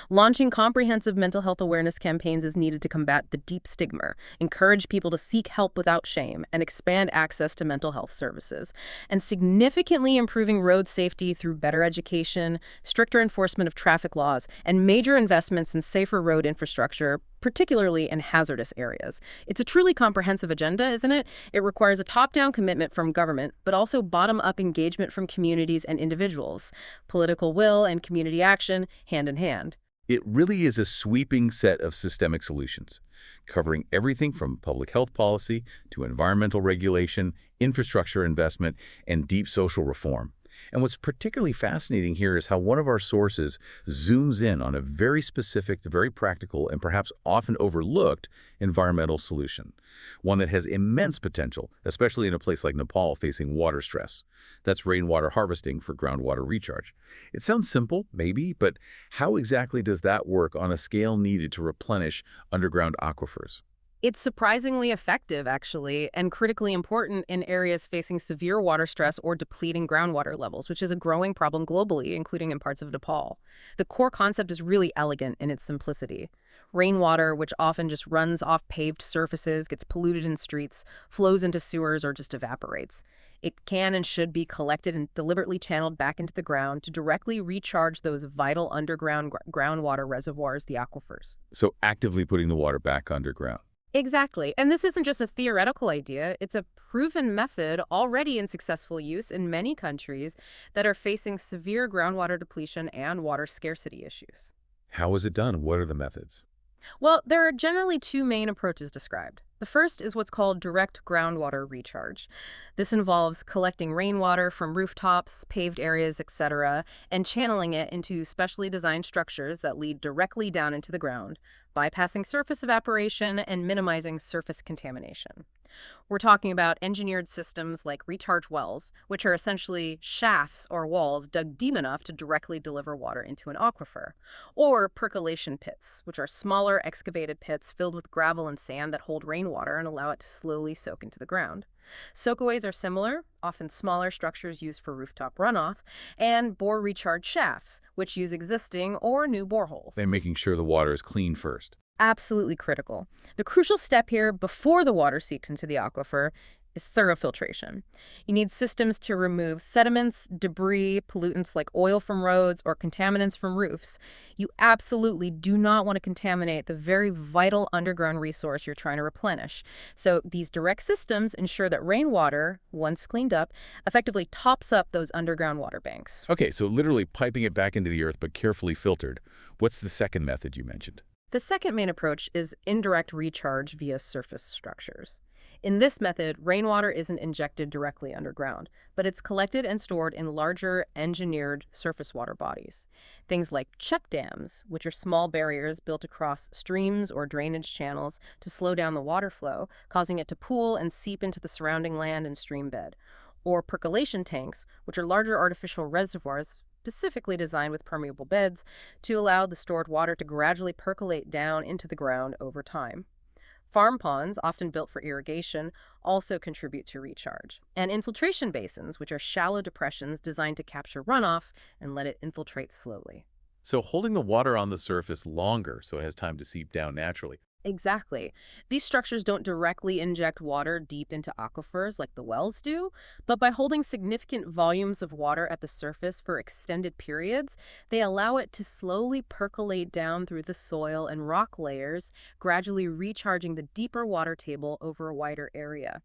Speaker 2: Launching comprehensive mental health awareness campaigns is needed to combat the deep stigma, encourage people to seek help without shame, and expand access to mental health services. And significantly improving road safety through better education, stricter enforcement of traffic laws, and major investments in safer road infrastructure, particularly in hazardous areas. It's a truly comprehensive agenda, isn't it? It requires a top-down commitment from government, but also bottom-up engagement from communities and individuals. Political will and community action, hand in hand.
Speaker 1: It really is a sweeping set of systemic solutions, covering everything from public health policy to environmental regulation, infrastructure investment, and deep social reform. And what's particularly fascinating here is how one of our sources zooms in on a very specific, very practical, and perhaps often overlooked environmental solution, one that has immense potential, especially in a place like Nepal facing water stress. That's rainwater harvesting for groundwater recharge. It sounds simple, maybe, but how exactly does that work on a scale needed to replenish underground aquifers?
Speaker 2: It's surprisingly effective, actually, and critically important in areas facing severe water stress or depleting groundwater levels, which is a growing problem globally, including in parts of Nepal. The core concept is really elegant in its simplicity. Rainwater, which often just runs off paved surfaces, gets polluted in streets, flows into sewers, or just evaporates. It can and should be collected and deliberately channeled back into the ground to directly recharge those vital underground groundwater reservoirs, the aquifers.
Speaker 1: So actively putting the water back underground.
Speaker 2: Exactly. And this isn't just a theoretical idea. It's a proven method already in successful use in many countries that are facing severe groundwater depletion and water scarcity issues.
Speaker 1: How is it done? What are the methods?
Speaker 2: Well, there are generally two main approaches described. The first is what's called direct groundwater recharge. This involves collecting rainwater from rooftops, paved areas, etc., and channeling it into specially designed structures that lead directly down into the ground, bypassing surface evaporation and minimizing surface contamination. We're talking about engineered systems like recharge wells, which are essentially shafts or walls dug deep enough to directly deliver water into an aquifer, or percolation pits, which are smaller excavated pits filled with gravel and sand that hold rainwater and allow it to slowly soak into the ground. Soakaways are similar, often smaller structures used for rooftop runoff, and bore recharge shafts, which use existing or new boreholes.
Speaker 1: And making sure the water is clean first.
Speaker 2: Absolutely critical. The crucial step here before the water seeps into the aquifer is thorough filtration. You need systems to remove sediments, debris, pollutants like oil from roads, or contaminants from roofs. You absolutely do not want to contaminate the very vital underground resource you're trying to replenish. So these direct systems ensure that rainwater, once cleaned up, effectively tops up those underground water banks.
Speaker 1: Okay, so literally piping it back into the earth but carefully filtered. What's the second method you mentioned?
Speaker 2: The second main approach is indirect recharge via surface structures. In this method, rainwater isn't injected directly underground, but it's collected and stored in larger, engineered surface water bodies. Things like check dams, which are small barriers built across streams or drainage channels to slow down the water flow, causing it to pool and seep into the surrounding land and stream bed. Or percolation tanks, which are larger artificial reservoirs specifically designed with permeable beds to allow the stored water to gradually percolate down into the ground over time. Farm ponds, often built for irrigation, also contribute to recharge. And infiltration basins, which are shallow depressions designed to capture runoff and let it infiltrate slowly.
Speaker 1: So holding the water on the surface longer so it has time to seep down naturally.
Speaker 2: Exactly. These structures don't directly inject water deep into aquifers like the wells do, but by holding significant volumes of water at the surface for extended periods, they allow it to slowly percolate down through the soil and rock layers, gradually recharging the deeper water table over a wider area.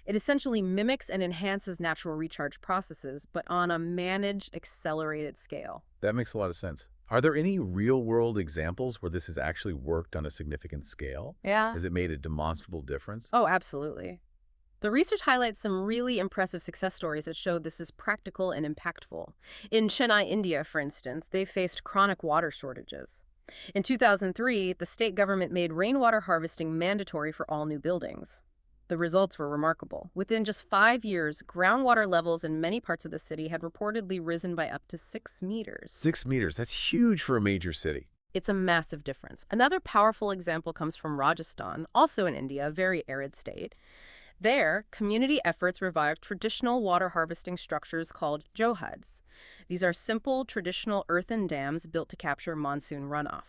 Speaker 2: It essentially mimics and enhances natural recharge processes, but on a managed, accelerated scale.
Speaker 1: That makes a lot of sense. Are there any real-world examples where this has actually worked on a significant scale?
Speaker 2: Yeah.
Speaker 1: Has it made a demonstrable difference?
Speaker 2: Oh, absolutely. The research highlights some really impressive success stories that show this is practical and impactful. In Chennai, India, for instance, they faced chronic water shortages. In 2003, the state government made rainwater harvesting mandatory for all new buildings. The results were remarkable. Within just 5 years, groundwater levels in many parts of the city had reportedly risen by up to 6 meters.
Speaker 1: 6 meters, that's huge for a major city.
Speaker 2: It's a massive difference. Another powerful example comes from Rajasthan, also in India, a very arid state. There, community efforts revived traditional water harvesting structures called johads. These are simple, traditional earthen dams built to capture monsoon runoff.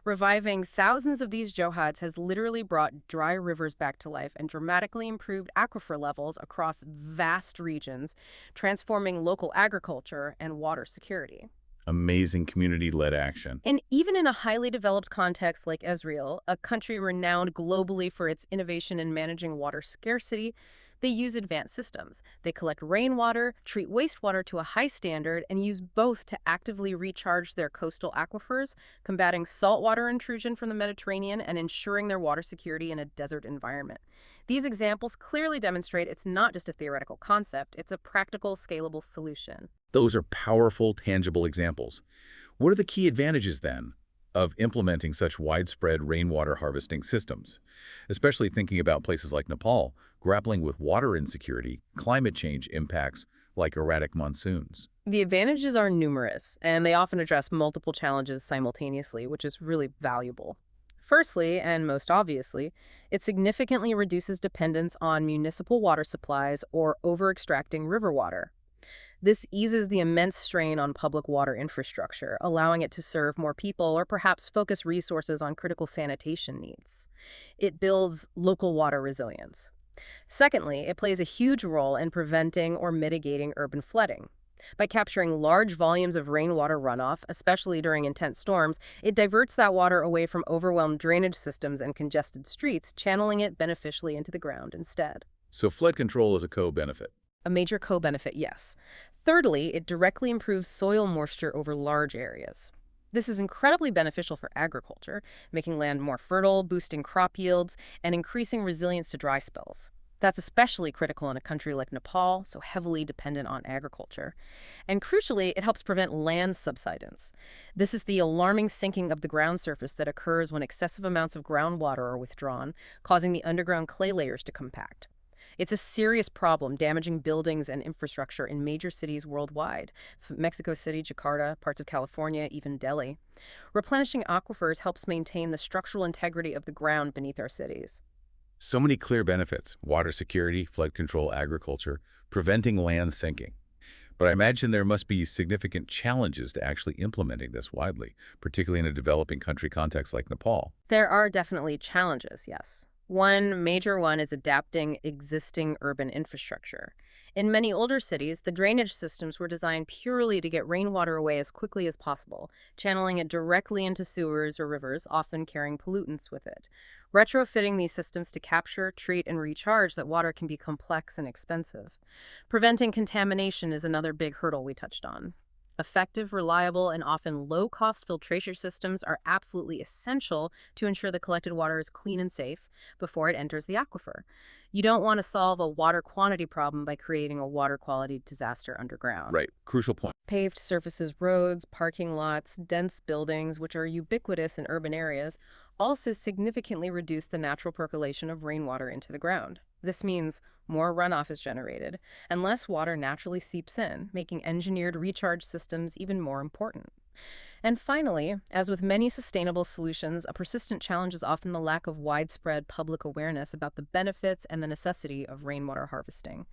Speaker 2: Reviving thousands of these johads has literally brought dry rivers back to life and dramatically improved aquifer levels across vast regions, transforming local agriculture and water security.
Speaker 1: Amazing community-led action.
Speaker 2: And even in a highly developed context like Israel, a country renowned globally for its innovation in managing water scarcity, they use advanced systems. They collect rainwater, treat wastewater to a high standard, and use both to actively recharge their coastal aquifers, combating saltwater intrusion from the Mediterranean and ensuring their water security in a desert environment. These examples clearly demonstrate it's not just a theoretical concept, it's a practical, scalable solution.
Speaker 1: Those are powerful, tangible examples. What are the key advantages, then, of implementing such widespread rainwater harvesting systems, especially thinking about places like Nepal, grappling with water insecurity, climate change impacts like erratic monsoons?
Speaker 2: The advantages are numerous, and they often address multiple challenges simultaneously, which is really valuable. Firstly, and most obviously, it significantly reduces dependence on municipal water supplies or over-extracting river water. This eases the immense strain on public water infrastructure, allowing it to serve more people or perhaps focus resources on critical sanitation needs. It builds local water resilience. Secondly, it plays a huge role in preventing or mitigating urban flooding. By capturing large volumes of rainwater runoff, especially during intense storms, it diverts that water away from overwhelmed drainage systems and congested streets, channeling it beneficially into the ground instead.
Speaker 1: So flood control is a co-benefit.
Speaker 2: A major co-benefit, yes. Thirdly, it directly improves soil moisture over large areas. This is incredibly beneficial for agriculture, making land more fertile, boosting crop yields, and increasing resilience to dry spells. That's especially critical in a country like Nepal, so heavily dependent on agriculture. And crucially, it helps prevent land subsidence. This is the alarming sinking of the ground surface that occurs when excessive amounts of groundwater are withdrawn, causing the underground clay layers to compact. It's a serious problem, damaging buildings and infrastructure in major cities worldwide. Mexico City, Jakarta, parts of California, even Delhi. Replenishing aquifers helps maintain the structural integrity of the ground beneath our cities.
Speaker 1: So many clear benefits: water security, flood control, agriculture, preventing land sinking. But I imagine there must be significant challenges to actually implementing this widely, particularly in a developing country context like Nepal.
Speaker 2: There are definitely challenges, yes. One major one is adapting existing urban infrastructure. In many older cities, the drainage systems were designed purely to get rainwater away as quickly as possible, channeling it directly into sewers or rivers, often carrying pollutants with it. Retrofitting these systems to capture, treat, and recharge that water can be complex and expensive. Preventing contamination is another big hurdle we touched on. Effective, reliable, and often low-cost filtration systems are absolutely essential to ensure the collected water is clean and safe before it enters the aquifer. You don't want to solve a water quantity problem by creating a water quality disaster underground.
Speaker 1: Right. Crucial point.
Speaker 2: Paved surfaces, roads, parking lots, dense buildings, which are ubiquitous in urban areas, also significantly reduce the natural percolation of rainwater into the ground. This means more runoff is generated, and less water naturally seeps in, making engineered recharge systems even more important. And finally, as with many sustainable solutions, a persistent challenge is often the lack of widespread public awareness about the benefits and the necessity of rainwater harvesting.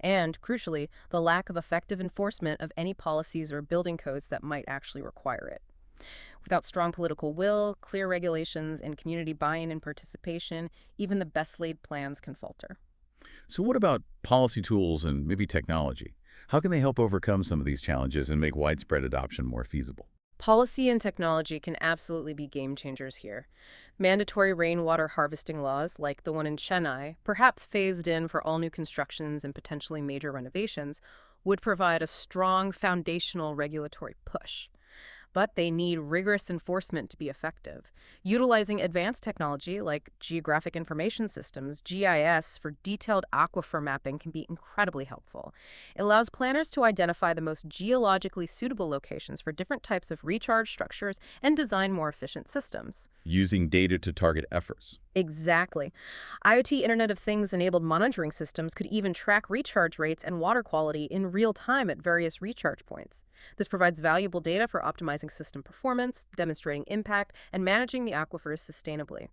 Speaker 2: And, crucially, the lack of effective enforcement of any policies or building codes that might actually require it. Without strong political will, clear regulations, and community buy-in and participation, even the best-laid plans can falter.
Speaker 1: So what about policy tools and maybe technology? How can they help overcome some of these challenges and make widespread adoption more feasible?
Speaker 2: Policy and technology can absolutely be game changers here. Mandatory rainwater harvesting laws, like the one in Chennai, perhaps phased in for all new constructions and potentially major renovations, would provide a strong foundational regulatory push. But they need rigorous enforcement to be effective. Utilizing advanced technology like geographic information systems, GIS, for detailed aquifer mapping can be incredibly helpful. It allows planners to identify the most geologically suitable locations for different types of recharge structures and design more efficient systems.
Speaker 1: Using data to target efforts.
Speaker 2: Exactly. IoT Internet of Things enabled monitoring systems could even track recharge rates and water quality in real time at various recharge points. This provides valuable data for optimizing system performance, demonstrating impact, and managing the aquifers sustainably.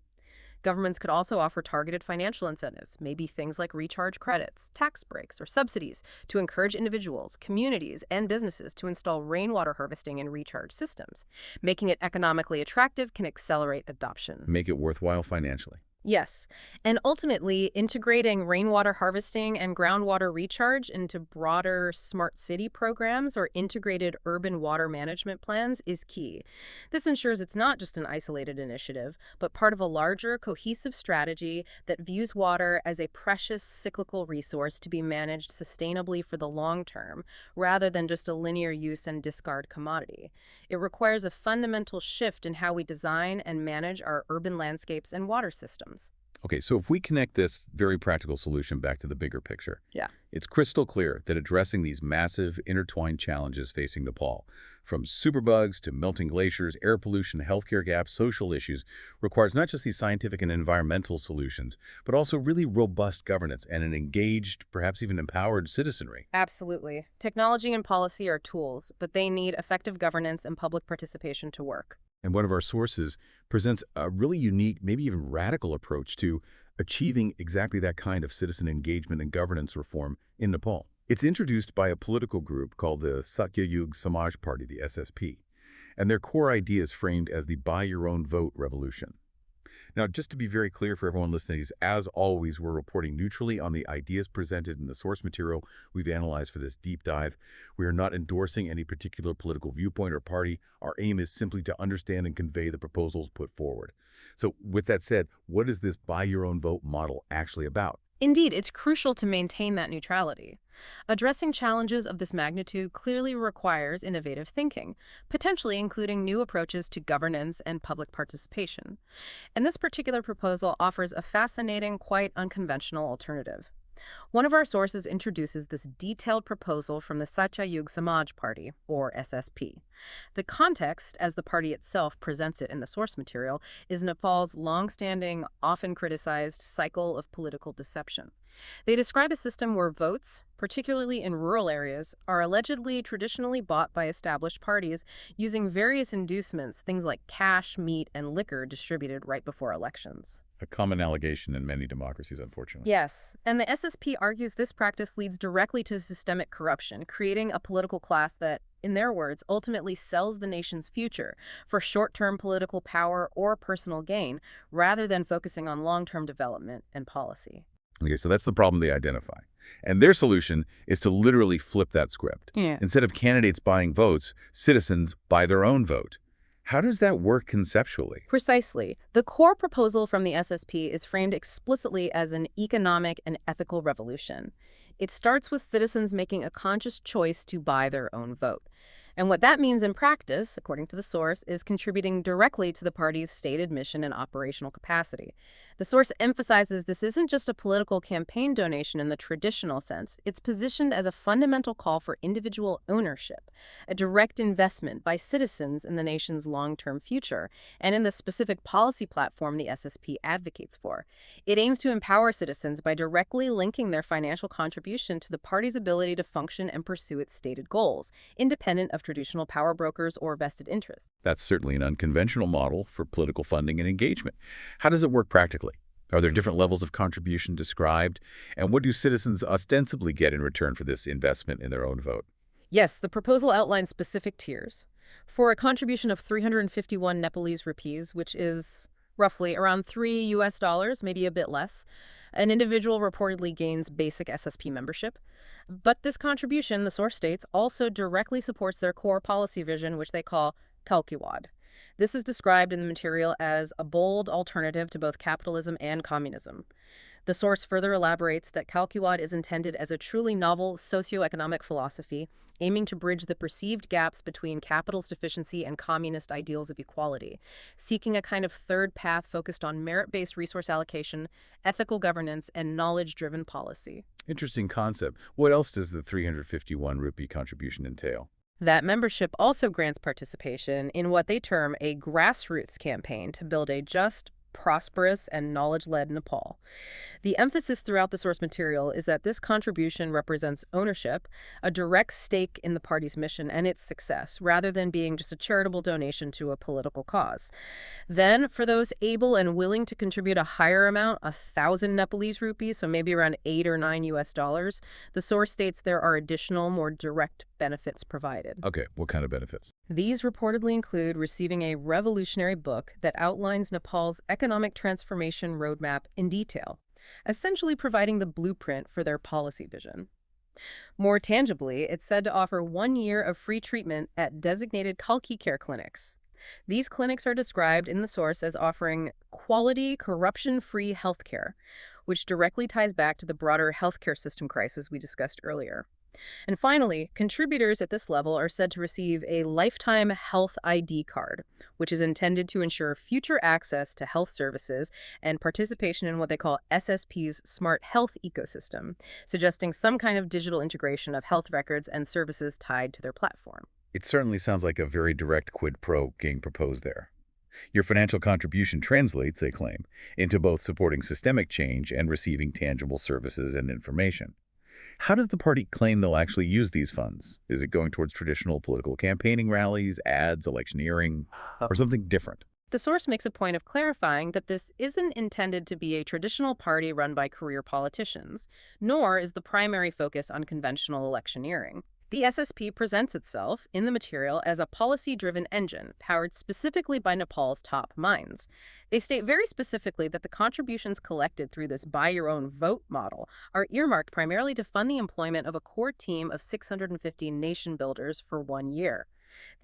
Speaker 2: Governments could also offer targeted financial incentives, maybe things like recharge credits, tax breaks, or subsidies, to encourage individuals, communities, and businesses to install rainwater harvesting and recharge systems. Making it economically attractive can accelerate adoption.
Speaker 1: Make it worthwhile financially.
Speaker 2: Yes, and ultimately, integrating rainwater harvesting and groundwater recharge into broader smart city programs or integrated urban water management plans is key. This ensures it's not just an isolated initiative, but part of a larger, cohesive strategy that views water as a precious, cyclical resource to be managed sustainably for the long term, rather than just a linear use and discard commodity. It requires a fundamental shift in how we design and manage our urban landscapes and water systems.
Speaker 1: Okay, so if we connect this very practical solution back to the bigger picture,
Speaker 2: Yeah.
Speaker 1: it's crystal clear that addressing these massive intertwined challenges facing Nepal, from superbugs to melting glaciers, air pollution, healthcare gaps, social issues, requires not just these scientific and environmental solutions, but also really robust governance and an engaged, perhaps even empowered citizenry.
Speaker 2: Absolutely. Technology and policy are tools, but they need effective governance and public participation to work.
Speaker 1: And one of our sources presents a really unique, maybe even radical approach to achieving exactly that kind of citizen engagement and governance reform in Nepal. It's introduced by a political group called the SatyaYug Samaj Party, the SSP, and their core idea is framed as the buy-your-own-vote revolution. Now, just to be very clear for everyone listening, as always, we're reporting neutrally on the ideas presented in the source material we've analyzed for this deep dive. We are not endorsing any particular political viewpoint or party. Our aim is simply to understand and convey the proposals put forward. So with that said, what is this buy-your-own-vote model actually about?
Speaker 2: Indeed, it's crucial to maintain that neutrality. Addressing challenges of this magnitude clearly requires innovative thinking, potentially including new approaches to governance and public participation. And this particular proposal offers a fascinating, quite unconventional alternative. One of our sources introduces this detailed proposal from the SatyaYug Samaj Party, or SSP. The context, as the party itself presents it in the source material, is Nepal's long-standing, often criticized cycle of political deception. They describe a system where votes, particularly in rural areas, are allegedly traditionally bought by established parties using various inducements, things like cash, meat, and liquor distributed right before elections.
Speaker 1: A common allegation in many democracies, unfortunately.
Speaker 2: Yes, and the SSP argues this practice leads directly to systemic corruption, creating a political class that, in their words, ultimately sells the nation's future for short-term political power or personal gain, rather than focusing on long-term development and policy.
Speaker 1: Okay, so that's the problem they identify. And their solution is to literally flip that script.
Speaker 2: Yeah.
Speaker 1: Instead of candidates buying votes, citizens buy their own vote. How does that work conceptually?
Speaker 2: Precisely. The core proposal from the SSP is framed explicitly as an economic and ethical revolution. It starts with citizens making a conscious choice to buy their own vote. And what that means in practice, according to the source, is contributing directly to the party's stated mission and operational capacity. The source emphasizes this isn't just a political campaign donation in the traditional sense. It's positioned as a fundamental call for individual ownership, a direct investment by citizens in the nation's long-term future, and in the specific policy platform the SSP advocates for. It aims to empower citizens by directly linking their financial contribution to the party's ability to function and pursue its stated goals, independent of traditional power brokers or vested interests.
Speaker 1: That's certainly an unconventional model for political funding and engagement. How does it work practically? Are there different levels of contribution described? And what do citizens ostensibly get in return for this investment in their own vote?
Speaker 2: Yes, the proposal outlines specific tiers. For a contribution of 351 Nepalese rupees, which is roughly around $3, maybe a bit less, an individual reportedly gains basic SSP membership. But this contribution, the source states, also directly supports their core policy vision, which they call Kalkiwad. This is described in the material as a bold alternative to both capitalism and communism. The source further elaborates that Kalkiwad is intended as a truly novel socioeconomic philosophy, aiming to bridge the perceived gaps between capital's deficiency and communist ideals of equality, seeking a kind of third path focused on merit-based resource allocation, ethical governance, and knowledge-driven policy.
Speaker 1: Interesting concept. What else does the 351 rupee contribution entail?
Speaker 2: That membership also grants participation in what they term a grassroots campaign to build a just, prosperous, and knowledge-led Nepal. The emphasis throughout the source material is that this contribution represents ownership, a direct stake in the party's mission and its success, rather than being just a charitable donation to a political cause. Then, for those able and willing to contribute a higher amount, 1,000 Nepalese rupees, so maybe around $8 or $9, the source states there are additional, more direct benefits provided.
Speaker 1: Okay, what kind of benefits?
Speaker 2: These reportedly include receiving a revolutionary book that outlines Nepal's economic transformation roadmap in detail, essentially providing the blueprint for their policy vision. More tangibly, it's said to offer 1 year of free treatment at designated Kalki care clinics. These clinics are described in the source as offering quality, corruption-free healthcare, which directly ties back to the broader healthcare system crisis we discussed earlier. And finally, contributors at this level are said to receive a lifetime health ID card, which is intended to ensure future access to health services and participation in what they call SSP's smart health ecosystem, suggesting some kind of digital integration of health records and services tied to their platform.
Speaker 1: It certainly sounds like a very direct quid pro being proposed there. Your financial contribution translates, they claim, into both supporting systemic change and receiving tangible services and information. How does the party claim they'll actually use these funds? Is it going towards traditional political campaigning rallies, ads, electioneering, or something different?
Speaker 2: The source makes a point of clarifying that this isn't intended to be a traditional party run by career politicians, nor is the primary focus on conventional electioneering. The SSP presents itself in the material as a policy-driven engine powered specifically by Nepal's top minds. They state very specifically that the contributions collected through this buy-your-own-vote model are earmarked primarily to fund the employment of a core team of 650 nation builders for 1 year.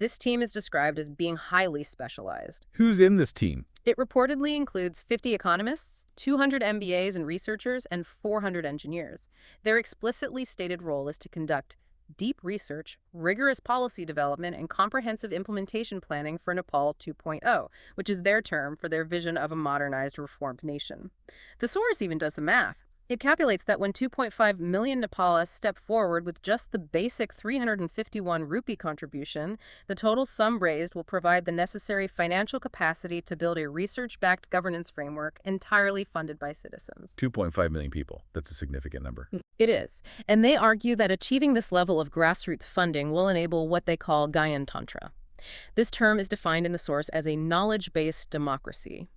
Speaker 2: This team is described as being highly specialized.
Speaker 1: Who's in this team?
Speaker 2: It reportedly includes 50 economists, 200 MBAs and researchers, and 400 engineers. Their explicitly stated role is to conduct deep research, rigorous policy development, and comprehensive implementation planning for Nepal 2.0, which is their term for their vision of a modernized, reformed nation. The source even does the math. It calculates that when 2.5 million Nepalists step forward with just the basic 351 rupee contribution, the total sum raised will provide the necessary financial capacity to build a research-backed governance framework entirely funded by citizens.
Speaker 1: 2.5 million people. That's a significant number.
Speaker 2: It is. And they argue that achieving this level of grassroots funding will enable what they call Gyan Tantra. This term is defined in the source as a knowledge-based democracy.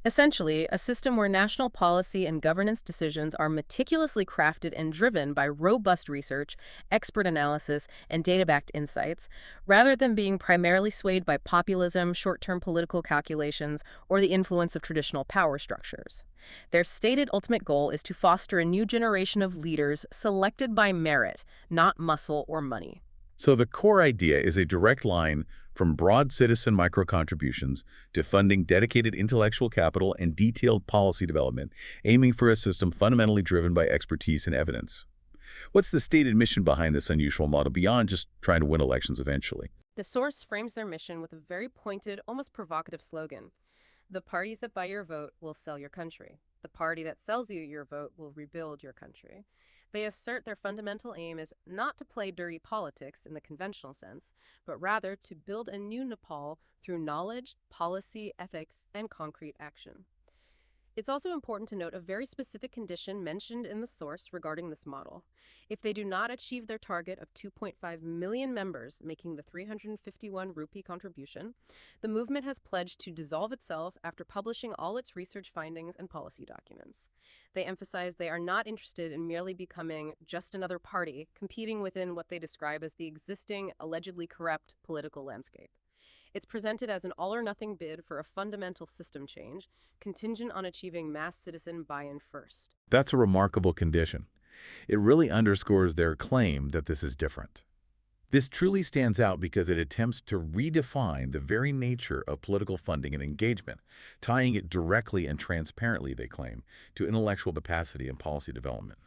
Speaker 2: Essentially, a system where national policy and governance decisions are meticulously crafted and driven by robust research, expert analysis, and data-backed insights, rather than being primarily swayed by populism, short-term political calculations, or the influence of traditional power structures. Their stated ultimate goal is to foster a new generation of leaders selected by merit, not muscle or money.
Speaker 1: So the core idea is a direct line from broad citizen micro-contributions to funding dedicated intellectual capital and detailed policy development, aiming for a system fundamentally driven by expertise and evidence. What's the stated mission behind this unusual model beyond just trying to win elections eventually?
Speaker 2: The source frames their mission with a very pointed, almost provocative slogan. The parties that buy your vote will sell your country. The party that sells you your vote will rebuild your country. They assert their fundamental aim is not to play dirty politics in the conventional sense, but rather to build a new Nepal through knowledge, policy, ethics, and concrete action. It's also important to note a very specific condition mentioned in the source regarding this model. If they do not achieve their target of 2.5 million members making the 351 rupee contribution, the movement has pledged to dissolve itself after publishing all its research findings and policy documents. They emphasize they are not interested in merely becoming just another party competing within what they describe as the existing, allegedly corrupt political landscape. It's presented as an all-or-nothing bid for a fundamental system change, contingent on achieving mass citizen buy-in first.
Speaker 1: That's a remarkable condition. It really underscores their claim that this is different. This truly stands out because it attempts to redefine the very nature of political funding and engagement, tying it directly and transparently, they claim, to intellectual capacity and policy development.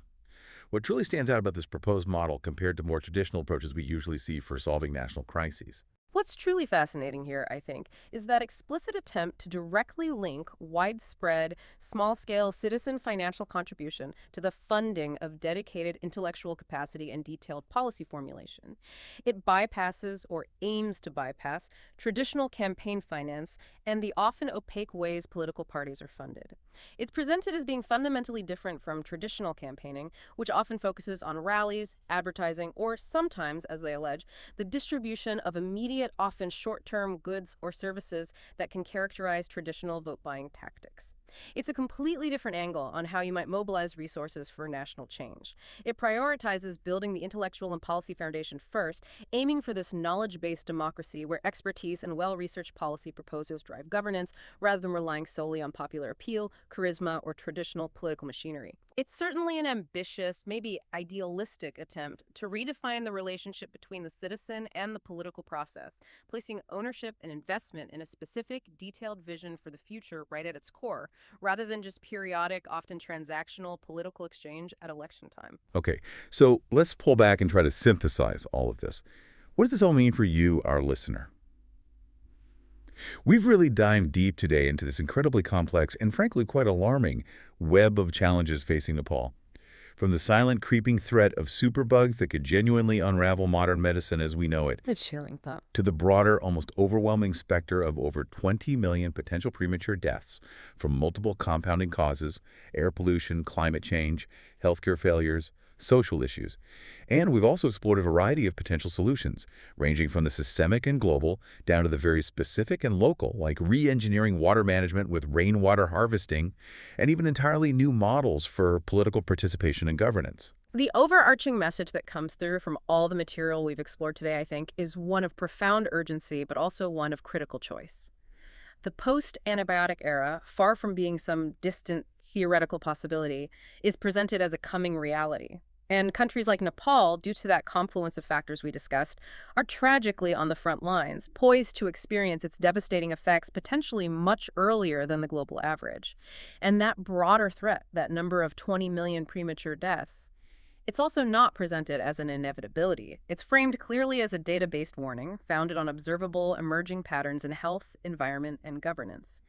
Speaker 1: What truly stands out about this proposed model compared to more traditional approaches we usually see for solving national crises?
Speaker 2: What's truly fascinating here, I think, is that explicit attempt to directly link widespread, small-scale citizen financial contribution to the funding of dedicated intellectual capacity and detailed policy formulation. It bypasses or aims to bypass traditional campaign finance and the often opaque ways political parties are funded. It's presented as being fundamentally different from traditional campaigning, which often focuses on rallies, advertising, or sometimes, as they allege, the distribution of immediate, often short-term goods or services that can characterize traditional vote-buying tactics. It's a completely different angle on how you might mobilize resources for national change. It prioritizes building the intellectual and policy foundation first, aiming for this knowledge-based democracy where expertise and well-researched policy proposals drive governance rather than relying solely on popular appeal, charisma, or traditional political machinery. It's certainly an ambitious, maybe idealistic attempt to redefine the relationship between the citizen and the political process, placing ownership and investment in a specific, detailed vision for the future right at its core, rather than just periodic, often transactional political exchange at election time.
Speaker 1: Okay, so let's pull back and try to synthesize all of this. What does this all mean for you, our listener? We've really dived deep today into this incredibly complex and frankly quite alarming web of challenges facing Nepal. From the silent creeping threat of superbugs that could genuinely unravel modern medicine as we know it,
Speaker 2: It's chilling thought.
Speaker 1: to the broader, almost overwhelming specter of over 20 million potential premature deaths from multiple compounding causes, air pollution, climate change, healthcare failures, social issues. And we've also explored a variety of potential solutions, ranging from the systemic and global down to the very specific and local, like re-engineering water management with rainwater harvesting, and even entirely new models for political participation and governance.
Speaker 2: The overarching message that comes through from all the material we've explored today, I think, is one of profound urgency, but also one of critical choice. The post-antibiotic era, far from being some distant theoretical possibility, is presented as a coming reality. And countries like Nepal, due to that confluence of factors we discussed, are tragically on the front lines, poised to experience its devastating effects potentially much earlier than the global average. And that broader threat, that number of 20 million premature deaths, it's also not presented as an inevitability. It's framed clearly as a data-based warning, founded on observable emerging patterns in health, environment, and governance.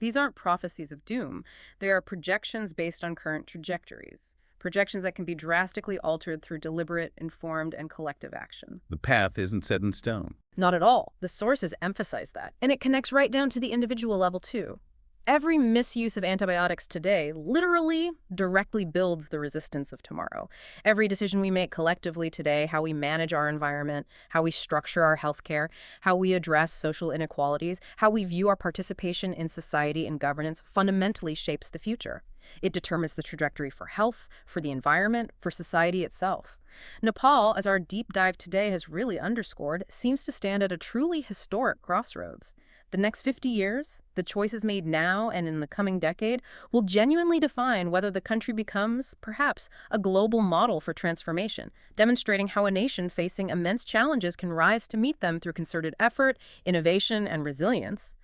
Speaker 2: These aren't prophecies of doom. They are projections based on current trajectories. Projections that can be drastically altered through deliberate, informed, and collective action.
Speaker 1: The path isn't set in stone.
Speaker 2: Not at all. The sources emphasize that. And it connects right down to the individual level, too. Every misuse of antibiotics today literally directly builds the resistance of tomorrow. Every decision we make collectively today, how we manage our environment, how we structure our healthcare, how we address social inequalities, how we view our participation in society and governance fundamentally shapes the future. It determines the trajectory for health, for the environment, for society itself. Nepal, as our deep dive today has really underscored, seems to stand at a truly historic crossroads. The next 50 years, the choices made now and in the coming decade, will genuinely define whether the country becomes, perhaps, a global model for transformation, demonstrating how a nation facing immense challenges can rise to meet them through concerted effort, innovation, and resilience.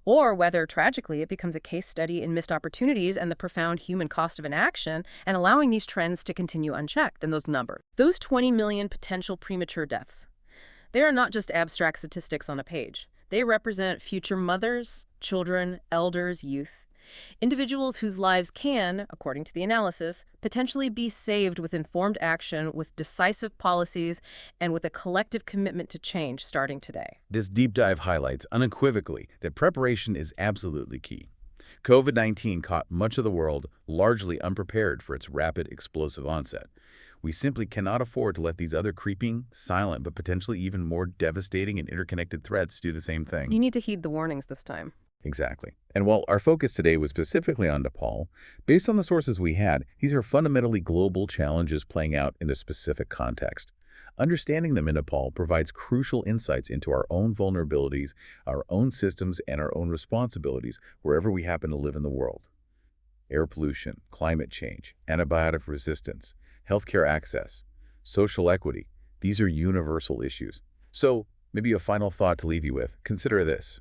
Speaker 2: Or whether, tragically, it becomes a case study in missed opportunities and the profound human cost of inaction, and allowing these trends to continue unchecked. And those numbers, those 20 million potential premature deaths, they are not just abstract statistics on a page. They represent future mothers, children, elders, youth, individuals whose lives can, according to the analysis, potentially be saved with informed action, with decisive policies, and with a collective commitment to change starting today.
Speaker 1: This deep dive highlights unequivocally that preparation is absolutely key. COVID-19 caught much of the world largely unprepared for its rapid, explosive onset. We simply cannot afford to let these other creeping, silent, but potentially even more devastating and interconnected threats do the same thing.
Speaker 2: You need to heed the warnings this time.
Speaker 1: Exactly. And while our focus today was specifically on Nepal, based on the sources we had, these are fundamentally global challenges playing out in a specific context. Understanding them in Nepal provides crucial insights into our own vulnerabilities, our own systems, and our own responsibilities wherever we happen to live in the world. Air pollution, climate change, antibiotic resistance, healthcare access, social equity, these are universal issues. So, maybe a final thought to leave you with. Consider this.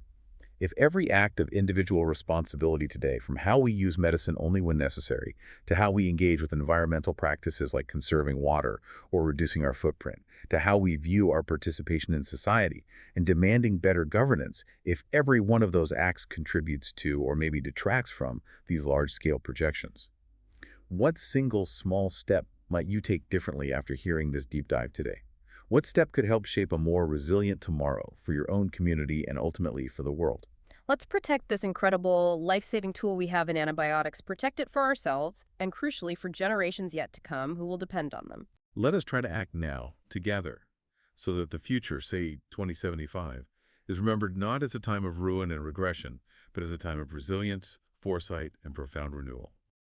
Speaker 1: If every act of individual responsibility today, from how we use medicine only when necessary, to how we engage with environmental practices like conserving water or reducing our footprint, to how we view our participation in society and demanding better governance, if every one of those acts contributes to or maybe detracts from these large-scale projections, what single small step might you take differently after hearing this deep dive today? What step could help shape a more resilient tomorrow for your own community and ultimately for the world?
Speaker 2: Let's protect this incredible, life-saving tool we have in antibiotics, protect it for ourselves, and crucially for generations yet to come who will depend on them.
Speaker 1: Let us try to act now, together, so that the future, say 2075, is remembered not as a time of ruin and regression, but as a time of resilience, foresight, and profound renewal.